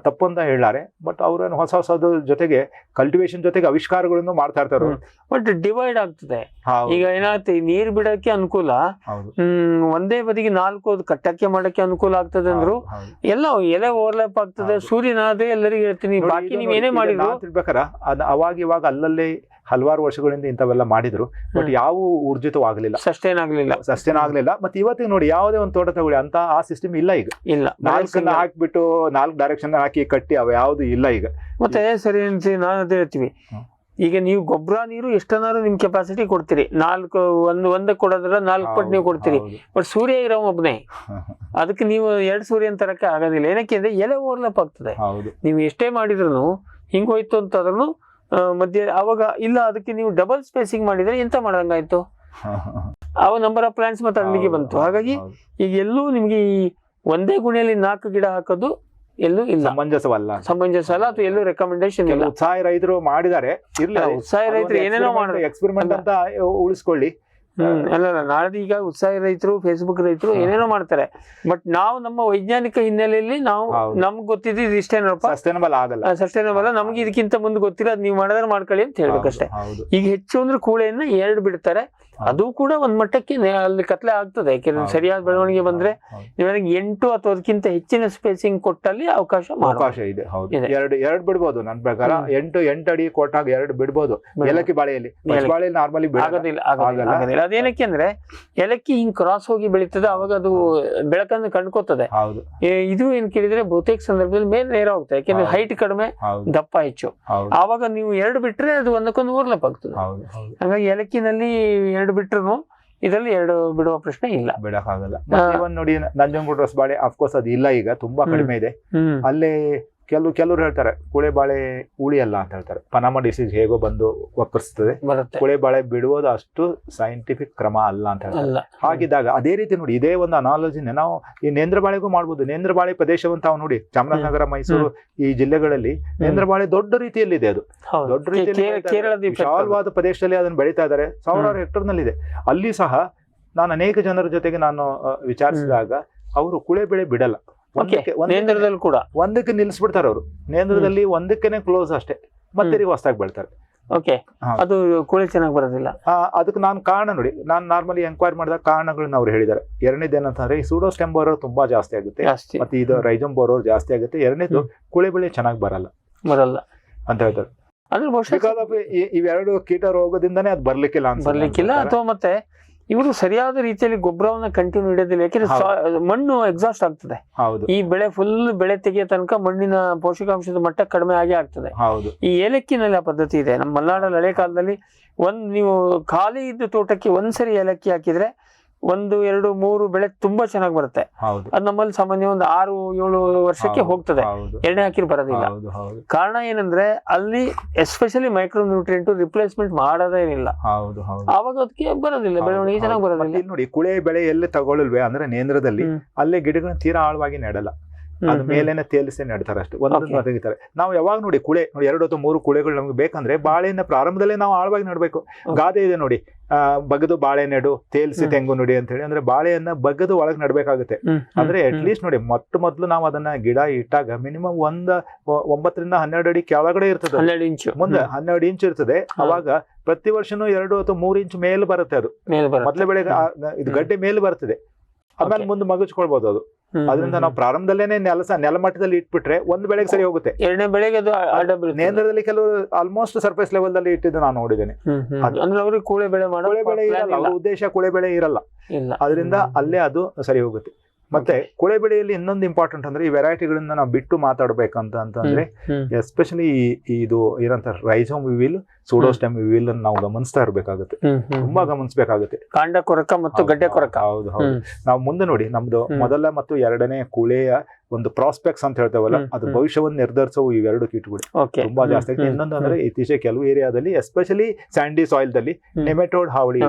ತಪ್ಪು ಅಂತ ಹೇಳಾರೆ. ಬಟ್ ಅವ್ರೇನು ಹೊಸದು ಜೊತೆಗೆ ಕಲ್ಟಿವೇಶನ್ ಜೊತೆಗೆ ಆವಿಷ್ಕಾರಗಳನ್ನು ಮಾಡ್ತಾ ಇರ್ತಾರೆ. ಬಟ್ ಡಿವೈಡ್ ಆಗ್ತದೆ. ಈಗ ಏನಾಗ್ತದೆ, ನೀರ್ ಬಿಡಕ್ಕೆ ಅನುಕೂಲ, ಒಂದೇ ಬದಿಗೆ 4 ಕಟ್ಟಕ್ಕೆ ಮಾಡಕ್ಕೆ ಅನುಕೂಲ ಆಗ್ತದೆ ಅಂದ್ರು ಎಲ್ಲ ಎಲೆ ಓವರ್ಲ್ಯಾಪ್ ಆಗ್ತದೆ. ಸೂರ್ಯನಾದ್ರೆ ಎಲ್ಲರಿಗೂ ಹೇಳ್ತೀನಿ, ಬಾಕಿ ನೀವ್ ಏನೇ ಮಾಡಿದ್ರು ತಿಳ್ಬೇಕಾರ ಅವಾಗ ಇವಾಗ ಅಲ್ಲಲ್ಲಿ ಹಲವಾರು ವರ್ಷಗಳಿಂದ ಇಂಥವೆಲ್ಲ ಮಾಡಿದ್ರು. ಬಟ್ ಯಾವ ಊರ್ಜಿತವಾಗಲಿಲ್ಲ, ಸಸ್ಟೈನ್ ಆಗ್ಲಿಲ್ಲ. ಮತ್ತೆ ಇವತ್ತಿಗೆ ನೋಡಿ, ಯಾವುದೇ ಒಂದು ತೋಟ ತಗೊಳ್ಳಿ ಅಂತ ಆ ಸಿಸ್ಟಮ್ ಇಲ್ಲ. ಈಗ 4 ಹಾಕ್ಬಿಟ್ಟು 4 ಡೈರೆಕ್ಷನ್ ಹಾಕಿ ಕಟ್ಟಿ ಅವ ಯಾವ್ದು ಇಲ್ಲ ಈಗ. ಮತ್ತೆ ಸರಿ ನಾನು ಅದೇ ಹೇಳ್ತೀವಿ, ಈಗ ನೀವು ಗೊಬ್ಬರ ನೀರು ಎಷ್ಟನ್ನಾರು ನಿಮ್ ಕೆಪಾಸಿಟಿ ಕೊಡ್ತೀರಿ. 4 ಒಂದಕ್ಕೆ ಕೊಡೋದ್ರ 4 ಪಟ್ಟು ನೀವು ಕೊಡ್ತೀರಿ. ಬಟ್ ಸೂರ್ಯ ಇರೋ ಒಬ್ಬನೇ, ಅದಕ್ಕೆ ನೀವು 2 ಸೂರ್ಯ ತರಕ್ಕೆ ಆಗೋದಿಲ್ಲ. ಏನಕ್ಕೆ ಅಂದ್ರೆ ಎಲೆ ಓವರ್ಲ್ಯಾಪ್ ಆಗ್ತದೆ. ನೀವು ಎಷ್ಟೇ ಮಾಡಿದ್ರು ಹಿಂಗ್ ಹೋಯ್ತು ಅಂತಂದ್ರೂ ಮಧ್ಯೆ ಅವಾಗ ಇಲ್ಲ. ಅದಕ್ಕೆ ನೀವು ಡಬಲ್ ಸ್ಪೇಸಿಂಗ್ ಮಾಡಿದ್ರೆ ಎಂತ ಮಾಡಂಗಾಯ್ತು, ಅವ ನಂಬರ್ ಆಫ್ ಪ್ಲಾಂಟ್ಸ್ ಮತ್ತೆ ಅಲ್ಲಿಗೆ ಬಂತು. ಹಾಗಾಗಿ ಈಗ ಎಲ್ಲೂ ನಿಮ್ಗೆ ಈ ಒಂದೇ ಗುಣಿಯಲ್ಲಿ 4 ಗಿಡ ಹಾಕೋದು ಎಲ್ಲೂ ಇಲ್ಲ, ಸಮಂಜಸ ಅಲ್ಲ, ಅಥವಾ ಎಲ್ಲೂ ರೆಕಮೆಂಡೇಶನ್ ಇಲ್ಲ. ಉತ್ಸಾಹಿ ರೈತರು ಮಾಡಿದ್ದಾರೆ, ಉತ್ಸಾಹಿ ರೈತರು ಏನೇನೋ ಮಾಡಿದ್ರೆ ಎಕ್ಸ್ಪೆರಿಮೆಂಟ್ ಅಂತ ಉಳಿಸ್ಕೊಳ್ಳಿ. ಅಲ್ಲ, ನಾಳೆ ಈಗ ಉತ್ಸಾಹಿ ರೈತರು, ಫೇಸ್ಬುಕ್ ರೈತರು ಏನೇನೋ ಮಾಡ್ತಾರೆ. ಬಟ್ ನಾವು ನಮ್ಮ ವೈಜ್ಞಾನಿಕ ಹಿನ್ನೆಲೆಯಲ್ಲಿ ನಾವು ನಮ್ಗೆ ಗೊತ್ತಿದ್ದು ಇಷ್ಟೇನಪ್ಪ, ಸಸ್ಟೈನಬಲ್ ನಮ್ಗೆ ಇದಕ್ಕಿಂತ ಮುಂದೆ ಗೊತ್ತಿಲ್ಲ, ಅದ್ ನೀವು ಮಾಡಿದ್ರೆ ಮಾಡ್ಕೊಳ್ಳಿ ಅಂತ ಹೇಳ್ಬೇಕಷ್ಟೇ. ಈಗ ಹೆಚ್ಚು ಅಂದ್ರೆ ಕೂಳೆಯನ್ನ 2 ಬಿಡ್ತಾರೆ. ಅದು ಕೂಡ ಒಂದ್ ಮಟ್ಟಕ್ಕೆ ಅಲ್ಲಿ ಕತ್ಲೆ ಆಗ್ತದೆ. ಯಾಕೆಂದ್ರೆ ಸರಿಯಾದ ಬೆಳವಣಿಗೆ ಬಂದ್ರೆ ನೀವೇನಾಗ 8 ಅಥವಾ ಅದಕ್ಕಿಂತ ಹೆಚ್ಚಿನ ಸ್ಪೇಸಿಂಗ್ ಕೊಟ್ಟಲ್ಲಿ ಅವಕಾಶ ಇದೆ. ಎರಡು ಬಿಡ್ಬೋದು ನನ್ನ ಪ್ರಕಾರ. 8 ಅಡಿ ಕೊಟ್ಟಾಗ 2 ಬಿಡ್ಬೋದು. ಏಲಕ್ಕಿ ಬಾಳೆಯಲ್ಲಿ ನಾರ್ಮಲಿ ಆಗೋದಿಲ್ಲ. ಅದೇನಕ್ಕೆ ಅಂದ್ರೆ ಏಲಕ್ಕಿ ಹಿಂಗ್ ಕ್ರಾಸ್ ಹೋಗಿ ಬೆಳೀತದೆ, ಅವಾಗ ಅದು ಬೆಳಕನ್ನು ಕಂಡ್ಕೋತದೆ. ಇದು ಏನ್ ಕೇಳಿದ್ರೆ ಬಹುತೇಕ ಸಂದರ್ಭದಲ್ಲಿ ಮೇಲೆ ನೇರ ಹೋಗ್ತದೆ. ಯಾಕೆಂದ್ರೆ ಹೈಟ್ ಕಡಿಮೆ, ದಪ್ಪ ಹೆಚ್ಚು. ಆವಾಗ ನೀವು 2 ಬಿಟ್ರೆ ಅದು ಒಂದಕ್ಕೊಂದು ಓವರ್ಲ್ಯಾಪ್ ಆಗ್ತದೆ. ಹಾಗಾಗಿ ಏಲಕ್ಕಿನಲ್ಲಿ 2 ಬಿಟ್ರು ಇದರಲ್ಲಿ 2 ಬಿಡುವ ಪ್ರಶ್ನೆ ಇಲ್ಲ, ಬಿಡಕ್ಕಾಗಲ್ಲ. ನೋಡಿ, ನಂಜನಗೂಡು ರಸಬಾಳೆ ಅಫ್ಕೋರ್ಸ್ ಅದು ಇಲ್ಲ, ಈಗ ತುಂಬಾ ಕಡಿಮೆ ಇದೆ. ಅಲ್ಲೇ ಕೆಲವರು ಹೇಳ್ತಾರೆ ಕುಳೆ ಬಾಳೆ ಉಳಿಯಲ್ಲ ಅಂತ ಹೇಳ್ತಾರೆ. ಪನಾಮ ಡಿಸೀಸ್ ಹೇಗೋ ಬಂದು ಒಕ್ಕರಿಸ್ತದೆ, ಕುಳೆ ಬಾಳೆ ಬಿಡುವುದು ಅಷ್ಟು ಸೈಂಟಿಫಿಕ್ ಕ್ರಮ ಅಲ್ಲ ಅಂತ ಹೇಳ್ತಾರೆ. ಹಾಗಿದ್ದಾಗ ಅದೇ ರೀತಿ ನೋಡಿ, ಇದೇ ಒಂದು ಅನಾಲಜಿನ ನಾವು ಈ ನೇಂದ್ರ ಬಾಳೆಗೂ ಮಾಡ್ಬೋದು. ನೇಂದ್ರ ಬಾಳೆ ಪ್ರದೇಶವಂತ ನೋಡಿ, ಚಾಮರಾಜನಗರ, ಮೈಸೂರು ಈ ಜಿಲ್ಲೆಗಳಲ್ಲಿ ನೇಂದ್ರ ಬಾಳೆ ದೊಡ್ಡ ರೀತಿಯಲ್ಲಿ ಇದೆ. ಅದು ದೊಡ್ಡ ರೀತಿಯಲ್ಲಿ ವಿಶಾಲವಾದ ಪ್ರದೇಶದಲ್ಲಿ ಅದನ್ನು ಬೆಳೀತಾ ಇದ್ದಾರೆ. 1000 ಹೆಕ್ಟರ್ ನಲ್ಲಿ ಇದೆ. ಅಲ್ಲಿ ಸಹ ನಾನು ಅನೇಕ ಜನರ ಜೊತೆಗೆ ನಾನು ವಿಚಾರಿಸಿದಾಗ ಅವರು ಕುಳೆ ಬೆಳೆ ಬಿಡಲ್ಲ. ನೇಂದ್ರದಲ್ಲಿ ಕೂಡ ಒಂದಕ್ಕೆ ನಿಲ್ಲಿಸ್ಬಿಡ್ತಾರೆ ಅವರು. ನೇಂದ್ರದಲ್ಲಿ ಒಂದಕ್ಕೇನೆ ಕ್ಲೋಸ್ ಅಷ್ಟೇ, ಮತ್ತೆ ಹೊಸದಾಗಿ ಬೆಳ್ತಾರೆ. ಓಕೆ, ಅದು ಕುಳೆ ಚೆನ್ನಾಗಿ ಬರೋದಿಲ್ಲ. ಅದಕ್ಕೆ ನಾನು ಕಾರಣ ನೋಡಿ, ನಾನು ನಾರ್ಮಲಿ ಎಂಕ್ವೈರಿ ಮಾಡಿದಾಗ ಕಾರಣಗಳನ್ನ ಅವ್ರು ಹೇಳಿದ್ದಾರೆ. ಎರಡನೇದು ಏನಂತಂದ್ರೆ ಈ ಸೂಡೋಸ್ಟೆಮ್ ಬೋರೋರ್ ತುಂಬಾ ಜಾಸ್ತಿ ಆಗುತ್ತೆ, ಮತ್ತೆ ಇದು ರೈಜೋಮ್ ಬೋರೋರ್ ಜಾಸ್ತಿ ಆಗುತ್ತೆ. ಎರಡನೇದು ಕುಳೆ ಬೆಳೆ ಚೆನ್ನಾಗಿ ಬರಲ್ಲ ಅಂತ ಹೇಳ್ತಾರೆ. ಇವೆರಡು ಕೀಟ ರೋಗದಿಂದಾನೇ ಅದು ಬರ್ಲಿಕ್ಕಿಲ್ಲ ಅಥವಾ ಮತ್ತೆ ಇವರು ಸರಿಯಾದ ರೀತಿಯಲ್ಲಿ ಗೊಬ್ಬರವನ್ನ ಕಂಟಿನ್ಯೂ ಇಡೋದಿಲ್ಲ. ಯಾಕೆಂದ್ರೆ ಮಣ್ಣು ಎಕ್ಸಾಸ್ಟ್ ಆಗ್ತದೆ. ಈ ಬೆಳೆ ಫುಲ್ ಬೆಳೆ ತೆಗೆಯೋ ತನಕ ಮಣ್ಣಿನ ಪೋಷಕಾಂಶದ ಮಟ್ಟ ಕಡಿಮೆ ಆಗೇ ಆಗ್ತದೆ. ಈ ಏಲಕ್ಕಿನಲ್ಲಿ ಆ ಪದ್ಧತಿ ಇದೆ. ನಮ್ಮ ಮಲೆನಾಡಲ್ಲಿ ಹಳೆ ಕಾಲದಲ್ಲಿ ನೀವು ಖಾಲಿ ಇದ್ದ ತೋಟಕ್ಕೆ ಒಂದ್ಸರಿ ಏಲಕ್ಕಿ ಹಾಕಿದ್ರೆ 1, 2, 3 ಬೆಳೆ ತುಂಬಾ ಚೆನ್ನಾಗಿ ಬರುತ್ತೆ. ಅದು ನಮ್ಮಲ್ಲಿ ಸಾಮಾನ್ಯ 6-7 ವರ್ಷಕ್ಕೆ ಹೋಗ್ತದೆ. ಎಣ್ಣೆ ಹಾಕಿರ್ ಬರೋದಿಲ್ಲ. ಕಾರಣ ಏನಂದ್ರೆ ಅಲ್ಲಿ ಎಸ್ಪೆಷಲಿ ಮೈಕ್ರೋ ನ್ಯೂಟ್ರಿಯೆಂಟ್ ರಿಪ್ಲೇಸ್ಮೆಂಟ್ ಮಾಡೋದೇನಿಲ್ಲ. ಆವಾಗ ಅದಕ್ಕೆ ಬರೋದಿಲ್ಲ, ಬೆಳವಣಿಗೆ ಚೆನ್ನಾಗಿ ಬರೋದಿಲ್ಲ. ನೋಡಿ, ಕುಳೆ ಬೆಳೆ ಎಲ್ಲಿ ತಗೊಳ್ಳುವೆ ಅಂದ್ರೆ ನೇಂದ್ರದಲ್ಲಿ ಅಲ್ಲೇ ಗಿಡಗಳನ್ನ ತೀರಾ ಆಳವಾಗಿ ನೆಡಲ್ಲ, ಅದ್ ಮೇಲೇನೆ ತೇಲಿಸಿ ನೆಡ್ತಾರೆ ಅಷ್ಟೇ, ಒಂದೊಂದು ತೆಗಿತಾರೆ. ನಾವು ಯಾವಾಗ ನೋಡಿ ಕುಳೆ ನೋಡಿ 2 ಅಥವಾ 3 ಕುಳೆಗಳು ನಮ್ಗೆ ಬೇಕಂದ್ರೆ ಬಾಳೆನ ಪ್ರಾರಂಭದಲ್ಲೇ ನಾವು ಆಳವಾಗಿ ನೆಡ್ಬೇಕು. ಗಾದೆ ಇದೆ ನೋಡಿ, ಬಗದು ಬಾಳೆ ನೆಡು ತೇಲ್ಸಿ ತೆಂಗು ನುಡಿ ಅಂತ ಹೇಳಿ. ಅಂದ್ರೆ ಬಾಳೆಯನ್ನ ಬಗದು ಒಳಗ್ ನೆಡ್ಬೇಕಾಗುತ್ತೆ. ಅಂದ್ರೆ ಅಟ್ ಲೀಸ್ಟ್ ನೋಡಿ, ಮೊದಲು ನಾವು ಅದನ್ನ ಗಿಡ ಇಟ್ಟಾಗ ಮಿನಿಮಮ್ 9 ರಿಂದ 12 ಅಡಿ ಕೆಳಗಡೆ ಇರ್ತದೆ, ಮುಂದೆ 12 ಇಂಚ್ ಇರ್ತದೆ. ಅವಾಗ ಪ್ರತಿ ವರ್ಷನೂ 2 ಅಥವಾ 3 ಇಂಚ್ ಮೇಲೆ ಬರುತ್ತೆ. ಅದು ಮೊದಲೇ ಬೆಳೆ ಇದು ಗಡ್ಡೆ ಮೇಲೆ ಬರ್ತದೆ, ಆಮೇಲೆ ಮುಂದೆ ಮಗುಚ್ಕೊಳ್ಬಹುದು ಅದು. ಅದರಿಂದ ನಾವು ಪ್ರಾರಂಭದಲ್ಲೇನೆ ನೆಲಮಟ್ಟದಲ್ಲಿ ಇಟ್ಬಿಟ್ರೆ ಒಂದು ಬೆಳೆಗೆ ಸರಿ ಹೋಗುತ್ತೆ. ಎರಡನೇ ಬೆಳೆಗೆ ಅದು ನೇಂದ್ರದಲ್ಲಿ ಕೆಲವರು ಆಲ್ಮೋಸ್ಟ್ ಸರ್ಫೇಸ್ ಲೆವೆಲ್ ಅಲ್ಲಿ ಇಟ್ಟಿದ್ದು ನಾನು ನೋಡಿದ್ದೇನೆ. ಅಂದ್ರೆ ಅವ್ರಿಗೆ ಕೂಳೆ ಬೆಳೆ ಇರಲ್ಲ, ಅವ್ರ ಉದ್ದೇಶ ಕೂಳೆ ಬೆಳೆ ಇರಲ್ಲ. ಅದರಿಂದ ಅಲ್ಲೇ ಅದು ಸರಿ ಹೋಗುತ್ತೆ. ಮತ್ತೆ ಕುಳೆ ಬೆಳೆಯಲ್ಲಿ ಇನ್ನೊಂದು ಇಂಪಾರ್ಟೆಂಟ್ ಅಂದ್ರೆ ಈ ವೆರೈಟಿಗಳನ್ನ ನಾವು ಬಿಟ್ಟು ಮಾತಾಡ್ಬೇಕಂತ ಅಂತಂದ್ರೆ ಎಸ್ಪೆಷಲಿ ಇದು ಏನಂತಾರೆ ರೈಜೋಮ್ ವಿವಿಲ್, ಸೂಡೋಸ್ಟೆಮ್ ವಿವಿಲ್ ನಾವು ಗಮನಿಸ್ತಾ ಇರ್ಬೇಕಾಗುತ್ತೆ, ತುಂಬಾ ಗಮನಿಸಬೇಕಾಗುತ್ತೆ. ಕಾಂಡ ಕೊರಕ ಮತ್ತು ಗಡ್ಡೆ ಕೊರಕ. ಹೌದು. ನಾವು ಮುಂದೆ ನೋಡಿ, ನಮ್ದು ಮೊದಲ ಮತ್ತು ಎರಡನೇ ಕುಳೆಯ ಒಂದು ಪ್ರಾಸ್ಪೆಕ್ಟ್ಸ್ ಅಂತ ಹೇಳ್ತೇವಲ್ಲ, ಅದು ಭವಿಷ್ಯವನ್ನು ನಿರ್ಧರಿಸುವ ಇವೆರಡು ಕೀಟಗಳು ತುಂಬಾ ಜಾಸ್ತಿ ಆಗಿದೆ. ಇನ್ನೊಂದು ಅಂದ್ರೆ ಇತ್ತೀಚೆಗೆ ಕೆಲವು ಏರಿಯಾದಲ್ಲಿ ಎಸ್ಪೆಷಲಿ ಸ್ಯಾಂಡಿ ಸಾಯಿಲ್ ದಲ್ಲಿ ನೆಮೆಟೋಡ್ ಹಾವಳಿ,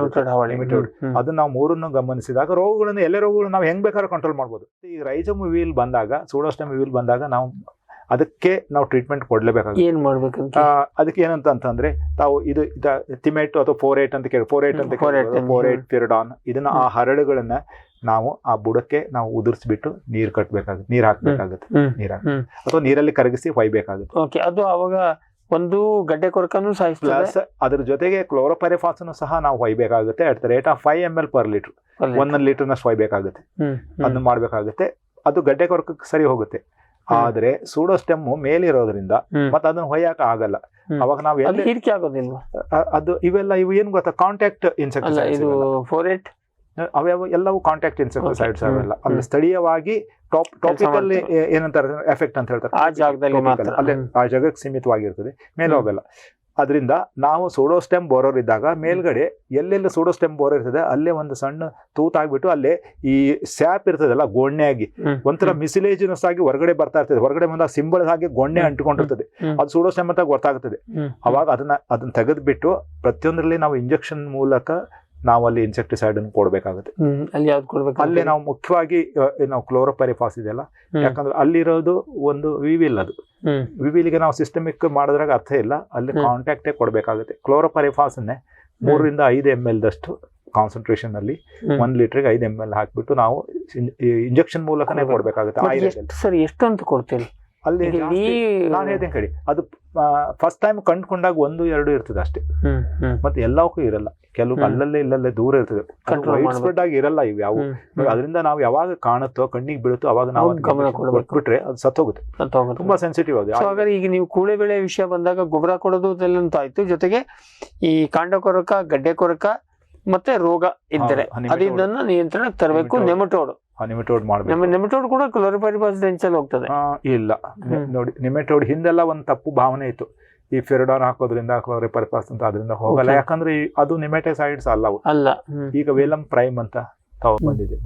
ನೆಮೆಟೋಡ್ ಅದನ್ನ ನಾವು ಮೂರನ್ನು ಗಮನಿಸಿದಾಗ ರೋಗಗಳನ್ನು ಎಲ್ಲ ರೋಗಗಳು ನಾವು ಹೆಂಗ್ ಬೇಕಾದ್ರೂ ಕಂಟ್ರೋಲ್ ಮಾಡ್ಬೋದು. ಈ ರೈಜೋಮ್ ವಿವಿಲ್ ಬಂದಾಗ, ಸೂಡೋಸ್ಟೆಮ್ ವಿವಿಲ್ ಬಂದಾಗ ನಾವು ಅದಕ್ಕೆ ನಾವು ಟ್ರೀಟ್ಮೆಂಟ್ ಕೊಡ್ಲೇಬೇಕಾಗುತ್ತೆ. ಏನ್ ಮಾಡ್ಬೇಕು ಅದಕ್ಕೆ ಏನಂತ ಅಂತಂದ್ರೆ ತಾವು ಇದು ಥಿಮೇಟ್ ಅಥವಾ 4-8 ಅಂತ ಕೇಳಿ 4-8 ಫಿರಡಾನ್ ಇದನ್ನ ಆ ಹರಳುಗಳನ್ನ ನಾವು ಆ ಬುಡಕ್ಕೆ ನಾವು ಉದುರಿಸ್ಬಿಟ್ಟು ನೀರ್ ಕಟ್ಟಬೇಕಾಗುತ್ತೆ, ನೀರ್ ಹಾಕ್ಬೇಕಾಗುತ್ತೆ, ಅಥವಾ ನೀರಲ್ಲಿ ಕರಗಿಸಿ ಹೊಯ್ಬೇಕಾಗುತ್ತೆ. ಅದು ಅವಾಗ ಒಂದು ಗಡ್ಡೆ ಕೊರಕನ್ನು ಪ್ಲಸ್ ಅದ್ರ ಜೊತೆಗೆ ಕ್ಲೋರೋಪೈರಿಫಾಸ್ ಸಹ ನಾವು ಹೊಯ್ಬೇಕಾಗುತ್ತೆ. At the rate of 5 ml per liter, 1 ಲೀಟರ್ನಷ್ಟು ಹೊಯ್ಬೇಕಾಗುತ್ತೆ. ಅದನ್ನ ಮಾಡ್ಬೇಕಾಗುತ್ತೆ. ಅದು ಗಡ್ಡೆ ಕೊರಕಕ್ಕೆ ಸರಿ ಹೋಗುತ್ತೆ. ಆದ್ರೆ ಸೂಡೋಸ್ಟೆಮ್ ಮೇಲಿರೋದ್ರಿಂದ ಮತ್ತೆ ಅದನ್ನ ಹೊಯ್ಯಕ ಆಗಲ್ಲ. ಅವಾಗ ನಾವು ಹೀರಿಕೆ ಆಗೋದಿಲ್ವಾ? ಅದು ಇವು ಏನ್ ಗೊತ್ತಾ, ಕಾಂಟ್ಯಾಕ್ಟ್ ಇನ್ಸೆಕ್ಟಿಸೈಡ್ಸ್ ಅವೆಲ್ಲ ಎಲ್ಲವೂ ಕಾಂಟ್ಯಾಕ್ಟ್ ಇನ್ಸೆಕ್ಟಿಸೈಡ್ಸ್ ಅವೆಲ್ಲ. ಅಲ್ಲಿ ಸ್ಥಳೀಯವಾಗಿ ಟಾಪಿಕಲ್ ಏನಂತಾರೆ ಎಫೆಕ್ಟ್ ಅಂತ ಹೇಳ್ತಾರೆ, ಆ ಜಾಗದಲ್ಲಿ ಅಲ್ಲೇ ಆ ಜಾಗಕ್ಕೆ ಸೀಮಿತವಾಗಿರ್ತದೆ, ಮೇಲೆ ಹೋಗಲ್ಲ. ಅದರಿಂದ ನಾವು ಸೂಡೋಸ್ಟೆಮ್ ಬೋರೋರ್ ಇದ್ದಾಗ ಮೇಲ್ಗಡೆ ಎಲ್ಲೆಲ್ಲ ಸೂಡೋಸ್ಟೆಮ್ ಬೋರೋರ್ ಇರ್ತದೆ ಅಲ್ಲೇ ಒಂದು ಸಣ್ಣ ತೂತಾಗ್ಬಿಟ್ಟು ಅಲ್ಲೇ ಈ ಸ್ಯಾಪ್ ಇರ್ತದಲ್ಲ ಗೊಣ್ಣೆಯಾಗಿ ಒಂಥರ ಮಿಸಿಲೇಜಿನಸ್ ಆಗಿ ಹೊರಗಡೆ ಬರ್ತಾ ಇರ್ತದೆ. ಹೊರಗಡೆ ಬಂದಾಗ ಸಿಂಬಲ್ ಹಾಗೆ ಗೊಣ್ಣೆ ಅಂಟಿಕೊಂಡಿರ್ತದೆ, ಅದು ಸೂಡೋಸ್ಟೆಮ್ ಅಂತ ಗೊತ್ತಾಗ್ತದೆ. ಅವಾಗ ಅದನ್ನ ತೆಗೆದ್ಬಿಟ್ಟು ಪ್ರತಿಯೊಂದರಲ್ಲಿ ನಾವು ಇಂಜೆಕ್ಷನ್ ಮೂಲಕ ನಾವು ಅಲ್ಲಿ ಇನ್ಸೆಕ್ಟಿಸೈಡ್ ಅನ್ನು ಕೊಡ್ಬೇಕಾಗುತ್ತೆ. ಅಲ್ಲಿ ನಾವು ಮುಖ್ಯವಾಗಿ ನಾವು ಕ್ಲೋರೋಪೈರಿಫಾಸ್ ಇದೆಯಲ್ಲ, ಯಾಕಂದ್ರೆ ಅಲ್ಲಿರೋದು ಒಂದು ವಿವಿಲ್, ಅದು ವಿವಿಲ್ಗೆ ನಾವು ಸಿಸ್ಟಮಿಕ್ ಮಾಡೋದ್ರಾಗ ಅರ್ಥ ಇಲ್ಲ, ಅಲ್ಲಿ ಕಾಂಟ್ಯಾಕ್ಟೇ ಕೊಡ್ಬೇಕಾಗುತ್ತೆ. ಕ್ಲೋರೋಪೈರಿಫಾಸ್ ಅನ್ನೇ 3 ರಿಂದ 5 ml ದಷ್ಟು ಕಾನ್ಸಂಟ್ರೇಷನ್ ಅಲ್ಲಿ 1 ಲೀಟರ್ಗೆ 5 ml ಹಾಕ್ಬಿಟ್ಟು ನಾವು ಇಂಜೆಕ್ಷನ್ ಮೂಲಕನೇ ಕೊಡ್ಬೇಕಾಗುತ್ತೆ. ಸರಿ, ಎಷ್ಟು ಅಂತ ಕೊಡ್ತೀರಿ ಅಲ್ಲಿ? ನಾನು ಹೇಳ್ತೇನೆ ಕಡಿ, ಅದು ಫಸ್ಟ್ ಟೈಮ್ ಕಂಡುಕೊಂಡಾಗ 1-2 ಇರ್ತದೆ ಅಷ್ಟೇ, ಮತ್ತೆ ಎಲ್ಲವಕ್ಕೂ ಇರಲ್ಲ. ಕೆಲವು ಅಲ್ಲಲ್ಲೇ ಇಲ್ಲಲ್ಲೇ ದೂರ ಇರ್ತದೆ, ವೈಡ್ ಸ್ಪ್ರೆಡ್ ಆಗಿ ಇರಲ್ಲ ಇವು ಯಾವ. ಅದರಿಂದ ನಾವು ಯಾವಾಗ ಕಾಣುತ್ತೋ, ಕಣ್ಣಿಗೆ ಬೀಳುತ್ತೋ ಅವಾಗ ನಾವು ಕೊಟ್ಬಿಟ್ರೆ ಅದು ಸತ್ತೋಗುತ್ತೆ, ತುಂಬಾ ಸೆನ್ಸಿಟಿವ್ ಅದು. ಹಾಗಾದ್ರೆ ಈಗ ನೀವು ಕೂಳೆ ಬೆಳೆ ವಿಷಯ ಬಂದಾಗ ಗೊಬ್ಬರ ಕೊಡೋದು ಅಂತ ಆಯ್ತು, ಜೊತೆಗೆ ಈ ಕಾಂಡ ಕೊರಕ, ಗಡ್ಡೆ ಕೊರಕ ಮತ್ತೆ ರೋಗ ಇದ್ದರೆ ಅದನ್ನ ನಿಯಂತ್ರಣಕ್ಕೆ ತರಬೇಕು. ನೆಮಟೋಡ್ ಮಾಡ್ಬೇಕು. ನೆಮಟೋಡ್ ಕೂಡ ಕ್ಲೋರೋಪೈರಿಫಾಸ್ ಡೆನ್ಸಲ್ಲಿ ಹೋಗ್ತದೆ? ಇಲ್ಲ ನೋಡಿ, ನೆಮಟೋಡ್ ಹಿಂದೆಲ್ಲ ಒಂದು ತಪ್ಪು ಭಾವನೆ ಇತ್ತು, ಈ ಫೆರಡಾನ್ ಹಾಕೋದ್ರಿಂದ ಕ್ಲೋರೋಪೈರಿಫಾಸ್ ಅಂತ ಅದರಿಂದ ಹೋಗಲ್ಲ. ಯಾಕಂದ್ರೆ ಅದು ನೆಮೆಟಿಸೈಡ್ಸ್ ಅಲ್ಲವು. ಈಗ ವೇಲಮ್ ಪ್ರೈಮ್ ಅಂತ ಬಂದಿದೆ,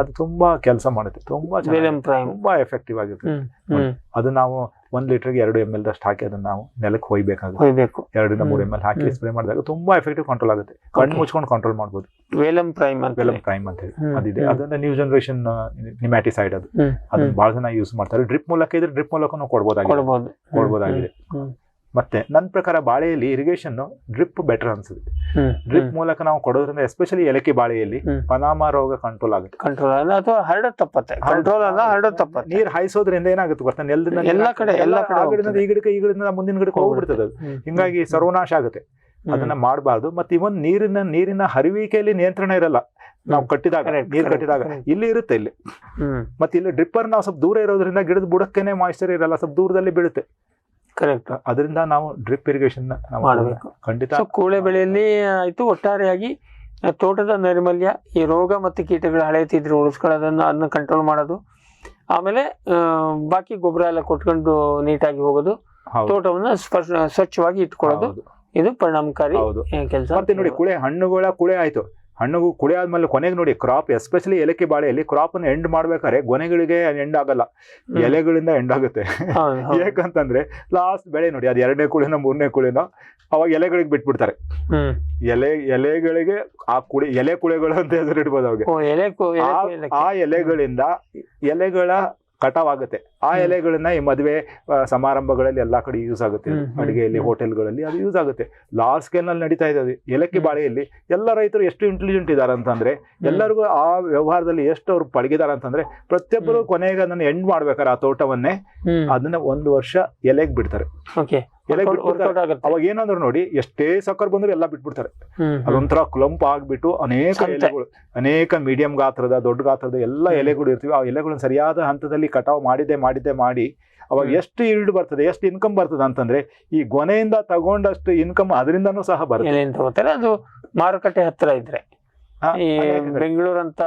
ಅದು ತುಂಬಾ ಕೆಲಸ ಮಾಡುತ್ತೆ, ತುಂಬಾ ಎಫೆಕ್ಟಿವ್ ಆಗಿರ್ತದೆ. ಅದು ನಾವು 1 ಲೀಟರ್ಗೆ 2 ml ದಷ್ಟು ಹಾಕಿ ಅದನ್ನ ನಾವು ನೆಲಕ್ಕೆ ಹೊಯ್ಬೇಕಾಗುತ್ತೆ. 2 ರಿಂದ 3 ml ಹಾಕಿ ಸ್ಪ್ರೇ ಮಾಡಿದಾಗ ತುಂಬಾ ಎಫೆಕ್ಟಿವ್ ಕಂಟ್ರೋಲ್ ಆಗುತ್ತೆ. ಕಣ್ಣು ಮುಚ್ಕೊಂಡು ಕಂಟ್ರೋಲ್ ಮಾಡ್ಬೋದು. ವೇಲಮ್ ಪ್ರೈಮ್ ಅಂತ ಹೇಳಿ ಅದಿದೆ. ಅದನ್ನ ನ್ಯೂ ಜನರೇಷನ್ ನಿಮ್ಯಾಟಿಸೈಡ್, ಅದನ್ನ ಬಹಳ ಜನ ಯೂಸ್ ಮಾಡ್ತಾರೆ. ಡ್ರಿಪ್ ಮೂಲಕ ಇದ್ರೆ ಡ್ರಿಪ್ ಮೂಲಕ ಕೊಡ್ಬೋದಾಗಿದೆ. ಮತ್ತೆ ನನ್ನ ಪ್ರಕಾರ ಬಾಳೆಯಲ್ಲಿ ಇರಿಗೇಷನ್ ಡ್ರಿಪ್ ಬೆಟರ್ ಅನ್ಸುತ್ತೆ. ಡ್ರಿಪ್ ಮೂಲಕ ನಾವು ಕೊಡೋದ್ರಿಂದ ಎಸ್ಪೆಷಲಿ ಏಲಕ್ಕಿ ಬಾಳೆಯಲ್ಲಿ ಪನಾಮ ರೋಗ ಕಂಟ್ರೋಲ್ ಆಗುತ್ತೆ. ಕಂಟ್ರೋಲ್ ಅಥವಾ ಹರಡೋದು ತಪ್ಪತ್ತೆ, ಕಂಟ್ರೋಲ್ ಅಲ್ಲ ಹರಡೋದು ತಪ್ಪತ್ತೆ. ನೀರ್ ಹಾಯಿಸೋದ್ರಿಂದ ಏನಾಗುತ್ತೆ ಗೊತ್ತಾ, ನೆಲದಿಂದ ಎಲ್ಲ ಕಡೆ ಈ ಗಿಡಕ್ಕೆ ಈ ಗಿಡದಿಂದ ಮುಂದಿನ ಗಿಡಕ್ಕೆ ಹೋಗ್ಬಿಡ್ತದೆ ಅದು. ಹಿಂಗಾಗಿ ಸರ್ವನಾಶ ಆಗುತ್ತೆ. ಅದನ್ನ ಮಾಡಬಾರ್ದು. ಮತ್ತೆ ಇವನ್ ನೀರಿನ ಹರಿವಿಕೆಯಲ್ಲಿ ನಿಯಂತ್ರಣ ಇರಲ್ಲ. ನಾವು ಕಟ್ಟಿದಾಗ ನೀರ್ ಕಟ್ಟಿದಾಗ ಇಲ್ಲಿ ಇರುತ್ತೆ ಇಲ್ಲಿ. ಮತ್ತೆ ಇಲ್ಲಿ ಡ್ರಿಪ್ಪರ್ ನಾವು ಸ್ವಲ್ಪ ದೂರ ಇರೋದ್ರಿಂದ ಗಿಡದ ಬುಡಕ್ಕೇನೆ ಮಾಯಿಶ್ಚರ್ ಇರಲ್ಲ, ಸ್ವಲ್ಪ ದೂರದಲ್ಲಿ ಬೀಳುತ್ತೆ. ಕರೆಕ್ಟ್. ಅದರಿಂದ ನಾವು ಡ್ರಿಪ್ ಇರಿಗೇಷನ್ ಮಾಡಬೇಕು ಖಂಡಿತ. ಕೂಳೆ ಬೆಳೆಯಲ್ಲಿ ಆಯ್ತು, ಒಟ್ಟಾರೆಯಾಗಿ ತೋಟದ ನೈರ್ಮಲ್ಯ, ಈ ರೋಗ ಮತ್ತು ಕೀಟಗಳು ಹಳೆಯುತ್ತಿದ್ರೆ ಉಳಿಸ್ಕೊಳ್ಳೋದನ್ನ ಅದನ್ನ ಕಂಟ್ರೋಲ್ ಮಾಡೋದು, ಆಮೇಲೆ ಬಾಕಿ ಗೊಬ್ಬರ ಎಲ್ಲ ಕೊಟ್ಕೊಂಡು ನೀಟಾಗಿ ಹೋಗೋದು, ತೋಟವನ್ನ ಸ್ವಚ್ಛವಾಗಿ ಇಟ್ಕೊಳ್ಳೋದು, ಇದು ಪರಿಣಾಮಕಾರಿ ಕೆಲಸ. ಮತ್ತೆ ನೋಡಿ ಕುಳೆ ಆಯ್ತು, ಹಣ್ಣು ಕುಳೆ ಆದ್ಮೇಲೆ ಕೊನೆಗೆ ನೋಡಿ ಕ್ರಾಪ್, ಎಸ್ಪೆಷಲಿ ಏಲಕ್ಕಿ ಬಾಳೆಯಲ್ಲಿ ಕ್ರಾಪ್ ಅನ್ನು ಎಂಡ್ ಮಾಡ್ಬೇಕಾದ್ರೆ ಗೊನೆಗಳಿಗೆ ಎಂಡ್ ಆಗಲ್ಲ, ಎಲೆಗಳಿಂದ ಎಂಡ್ ಆಗುತ್ತೆ. ಯಾಕಂತಂದ್ರೆ ಲಾಸ್ಟ್ ಬೆಳೆ ನೋಡಿ, ಅದು 2ನೇ ಕುಳಿನೋ 3ನೇ ಕುಳಿನೋ ಅವಾಗ ಎಲೆಗಳಿಗೆ ಬಿಟ್ಬಿಡ್ತಾರೆ. ಎಲೆಗಳಿಗೆ ಆ ಎಲೆ ಕುಳೆಗಳು ಅಂತ ಹೆಸರಿಡ್ಬೋದು ಅವಾಗ. ಆ ಎಲೆಗಳಿಂದ ಎಲೆಗಳ ಕಟಾವ್ ಆಗುತ್ತೆ. ಆ ಎಲೆಗಳನ್ನ ಈ ಮದುವೆ ಸಮಾರಂಭಗಳಲ್ಲಿ ಎಲ್ಲಾ ಕಡೆ ಯೂಸ್ ಆಗುತ್ತೆ, ಅಡಿಗೆಯಲ್ಲಿ ಹೋಟೆಲ್ಗಳಲ್ಲಿ ಅದು ಯೂಸ್ ಆಗುತ್ತೆ. ಲಾರ್ಜ್ ಸ್ಕೇಲ್ ನಲ್ಲಿ ನಡೀತಾ ಇದೆ ಏಲಕ್ಕಿ ಬಾಳೆಯಲ್ಲಿ. ಎಲ್ಲ ರೈತರು ಎಷ್ಟು ಇಂಟೆಲಿಜೆಂಟ್ ಇದ್ದಾರೆ ಅಂತಂದ್ರೆ, ಎಲ್ಲರಿಗೂ ಆ ವ್ಯವಹಾರದಲ್ಲಿ ಎಷ್ಟು ಅವ್ರು ಪಳಗಿದಾರೆ ಅಂತಂದ್ರೆ, ಪ್ರತಿಯೊಬ್ಬರು ಕೊನೆಗೆ ಅದನ್ನ ಎಂಡ್ ಮಾಡ್ಬೇಕಾರೆ ಆ ತೋಟವನ್ನೇ ಅದನ್ನ 1 ವರ್ಷ ಎಲೆಗೆ ಬಿಡ್ತಾರೆ. ಎಲೆ ಬಿಟ್ಬಿಡ್ತಾರೆ. ಅವಾಗ ಏನಂದ್ರು ನೋಡಿ, ಎಷ್ಟೇ ಸಕ್ಕರ್ ಬಂದ್ರು ಎಲ್ಲ ಬಿಟ್ಬಿಡ್ತಾರೆ. ಅದೊಂಥರ ಕ್ಲಂಪ್ ಆಗ್ಬಿಟ್ಟು ಅನೇಕ ಮೀಡಿಯಂ ಗಾತ್ರದ, ದೊಡ್ಡ ಗಾತ್ರದ ಎಲ್ಲ ಎಲೆಗಳು ಇರ್ತೀವಿ. ಆ ಎಲೆಗಳನ್ನ ಸರಿಯಾದ ಹಂತದಲ್ಲಿ ಕಟಾವು ಮಾಡಿ ಅವಾಗ ಎಷ್ಟು ಈಲ್ಡ್ ಬರ್ತದೆ, ಎಷ್ಟು ಇನ್ಕಮ್ ಬರ್ತದೆ ಅಂತಂದ್ರೆ, ಈ ಗೊನೆಯಿಂದ ತಗೊಂಡಷ್ಟು ಇನ್ಕಮ್ ಅದರಿಂದನೂ ಸಹ ಬರುತ್ತೆ. ಅದು ಮಾರುಕಟ್ಟೆ ಹತ್ರ ಇದ್ರೆ, ಈ ಬೆಂಗಳೂರಂತ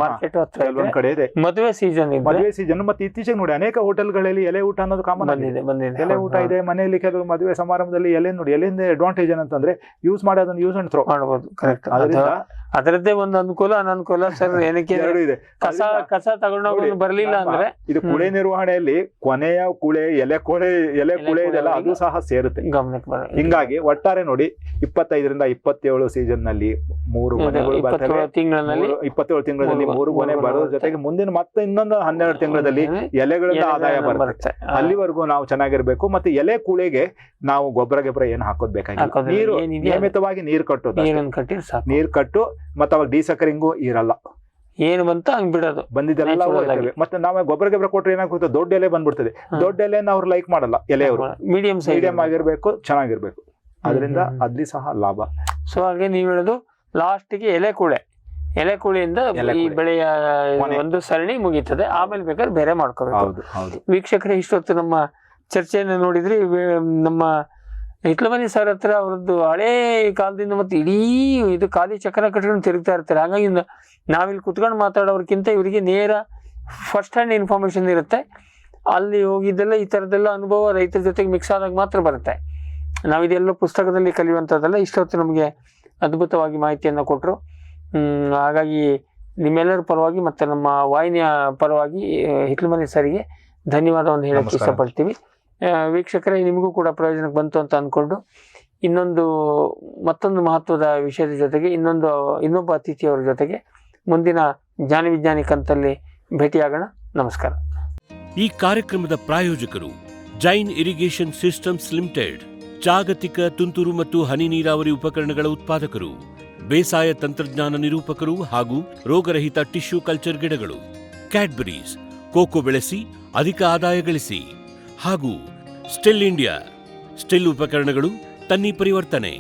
ಮಾರ್ಕೆಟ್ ಹತ್ರ ಒಂದ್ ಕಡೆ ಇದೆ ಮದುವೆ ಸೀಸನ್. ಮತ್ತೆ ಇತ್ತೀಚೆಗೆ ನೋಡಿ ಅನೇಕ ಹೋಟೆಲ್ಗಳಲ್ಲಿ ಎಲೆ ಊಟ ಅನ್ನೋದು ಕಾಮನ್ ಬಂದಿದೆ. ಎಲೆ ಊಟ ಇದೆ ಮನೆಯಲ್ಲಿ. ಕೆಲವು ಮದುವೆ ಸಮಾರಂಭದಲ್ಲಿ ಎಲೆ ನೋಡಿ, ಎಲೆಯಿಂದ ಅಡ್ವಾಂಟೇಜ್ ಏನಂತಂದ್ರೆ ಯೂಸ್ ಮಾಡಿ ಅದನ್ನ ಯೂಸ್ ಅಂಡ್ ಥ್ರೋ ಮಾಡಬಹುದು. ಅದರದ್ದೇ ಒಂದು ಅನುಕೂಲ ಅನನುಕೂಲ ಸರ್. ಏನಕ್ಕೆ ಕಸ ತಗೊಂಡೋಗೋದು ಬರ್ಲಿಲ್ಲ ಅಂದ್ರೆ, ಇದು ಕುಳೆ ನಿರ್ವಹಣೆಯಲ್ಲಿ ಕೊನೆಯ ಎಲೆ ಕುಳೆ ಇದೆಲ್ಲ ಅದು ಸಹ ಸೇರುತ್ತೆ ಗಮನಕ್ಕೆ. ಹಿಂಗಾಗಿ ಒಟ್ಟಾರೆ ನೋಡಿ 25ರಿಂದ 27 ಸೀಸನ್ ನಲ್ಲಿ 3 ಮನೆಗಳು 27 ತಿಂಗಳಲ್ಲಿ 3 ಗೊನೆ ಬರೋದ್ರ ಜೊತೆಗೆ ಮುಂದಿನ ಮತ್ತೆ ಇನ್ನೊಂದು 12 ತಿಂಗಳಲ್ಲಿ ಎಲೆಗಳಿಂದ ಆದಾಯ ಬರುತ್ತೆ. ಅಲ್ಲಿವರೆಗೂ ನಾವು ಚೆನ್ನಾಗಿರ್ಬೇಕು. ಮತ್ತೆ ಎಲೆ ಕೂಳೆಗೆ ನಾವು ಗೊಬ್ಬರ ಏನು ಹಾಕೋದ್ ಬೇಕಾಗಿಲ್ಲ. ನೀರು ನಿಯಮಿತವಾಗಿ ನೀರು ಕಟ್ಟು ಮತ್ತೆ ಅವಾಗ ಡಿಸಕರಿಂಗು ಇರಲ್ಲ. ಏನು ಬಂತ ಹಂಗ್ ಬಿಡೋದು, ಬಂದಿದ್ದೆಲ್ಲ ಹೋಗ್ತೇವೆ. ಮತ್ತೆ ನಾವು ಗೊಬ್ಬರ ಕೊಟ್ಟರೆ ಏನಾಗ್ಬಿಡುತ್ತೆ, ದೊಡ್ಡ ಎಲೆ ಬಂದ್ಬಿಡ್ತದೆ. ದೊಡ್ಡ ಎಲೆನ ಅವ್ರು ಲೈಕ್ ಮಾಡಲ್ಲ. ಎಲೆಯವರು ಮೀಡಿಯಂ ಆಗಿರ್ಬೇಕು, ಚೆನ್ನಾಗಿರ್ಬೇಕು. ಅದರಿಂದ ಅಲ್ಲಿ ಸಹ ಲಾಭ. ಸೊ ಹಾಗೆ ನೀವು ಹೇಳೋದು ಲಾಸ್ಟ್ಗೆ ಎಲೆಕುಳಿಯಿಂದ ಈ ಬೆಳೆಯ ಒಂದು ಸರಣಿ ಮುಗೀತದೆ. ಆಮೇಲೆ ಬೇಕಾದ್ರೆ ಬೇರೆ ಮಾಡ್ಕೋಬೇಕು. ವೀಕ್ಷಕರೇ, ಇಷ್ಟೊತ್ತು ನಮ್ಮ ಚರ್ಚೆಯನ್ನು ನೋಡಿದ್ರಿ. ನಮ್ಮ ಹಿಟ್ಲಮನಿ ಸರ್ ಹತ್ರ ಅವ್ರದ್ದು ಹಳೇ ಕಾಲದಿಂದ ಮತ್ತೆ ಇಡೀ ಇದು ಖಾಲಿ ಚಕ್ರ ಕಟ್ಕೊಂಡು ತಿರುಗ್ತಾ ಇರ್ತಾರೆ. ಹಾಗಾಗಿ ನಾವಿಲ್ಲಿ ಕುತ್ಕೊಂಡು ಮಾತಾಡೋರ್ಕಿಂತ ಇವರಿಗೆ ನೇರ ಫಸ್ಟ್ ಹ್ಯಾಂಡ್ ಇನ್ಫಾರ್ಮೇಶನ್ ಇರುತ್ತೆ. ಅಲ್ಲಿ ಹೋಗಿದ್ದೆಲ್ಲ ಈ ಥರದ್ದೆಲ್ಲ ಅನುಭವ ರೈತರ ಜೊತೆಗೆ ಮಿಕ್ಸ್ ಆದಾಗ ಮಾತ್ರ ಬರುತ್ತೆ. ನಾವಿದೆಲ್ಲ ಪುಸ್ತಕದಲ್ಲಿ ಕಲಿಯುವಂಥದ್ದೆಲ್ಲ. ಇಷ್ಟೊತ್ತು ನಮಗೆ ಅದ್ಭುತವಾಗಿ ಮಾಹಿತಿಯನ್ನು ಕೊಟ್ಟರು. ಹಾಗಾಗಿ ನಿಮ್ಮೆಲ್ಲರ ಪರವಾಗಿ ಮತ್ತು ನಮ್ಮ ವಾಹಿನಿಯ ಪರವಾಗಿ ಹಿಟ್ಲಮನಿ ಸರಿಗೆ ಧನ್ಯವಾದವನ್ನು ಹೇಳಕ್ಕೆ ಇಷ್ಟಪಡ್ತೀವಿ. ವೀಕ್ಷಕರೇ, ನಿಮಗೂ ಕೂಡ ಪ್ರಯೋಜನಕ್ಕೆ ಬಂತು ಅಂತ ಅಂದ್ಕೊಂಡು ಮತ್ತೊಂದು ಮಹತ್ವದ ವಿಷಯದ ಜೊತೆಗೆ ಇನ್ನೊಬ್ಬ ಅತಿಥಿಯವರ ಜೊತೆಗೆ ಮುಂದಿನ ಜ್ಞಾನ ವಿಜ್ಞಾನಿ ಕಂತಲ್ಲಿ ಭೇಟಿಯಾಗೋಣ. ನಮಸ್ಕಾರ. ಈ ಕಾರ್ಯಕ್ರಮದ ಪ್ರಾಯೋಜಕರು ಜೈನ್ ಇರಿಗೇಷನ್ ಸಿಸ್ಟಮ್ಸ್ ಲಿಮಿಟೆಡ್, ಜಾಗತಿಕ ತುಂತುರು ಮತ್ತು ಹನಿ ನೀರಾವರಿ ಉಪಕರಣಗಳ ಉತ್ಪಾದಕರು, ಬೇಸಾಯ ತಂತ್ರಜ್ಞಾನ ನಿರೂಪಕರು ಹಾಗೂ ರೋಗರಹಿತ ಟಿಶ್ಯೂ ಕಲ್ಚರ್ ಗಿಡಗಳು, ಕ್ಯಾಡ್ಬರೀಸ್, ಕೋಕೋ ಬೆಳೆಸಿ ಅಧಿಕ ಆದಾಯ ಗಳಿಸಿ, ಹಾಗೂ ಸ್ಟಿಲ್ ಇಂಡಿಯಾ, ಸ್ಟಿಲ್ ಉಪಕರಣಗಳು ತನ್ನಿ ಪರಿವರ್ತನೆ.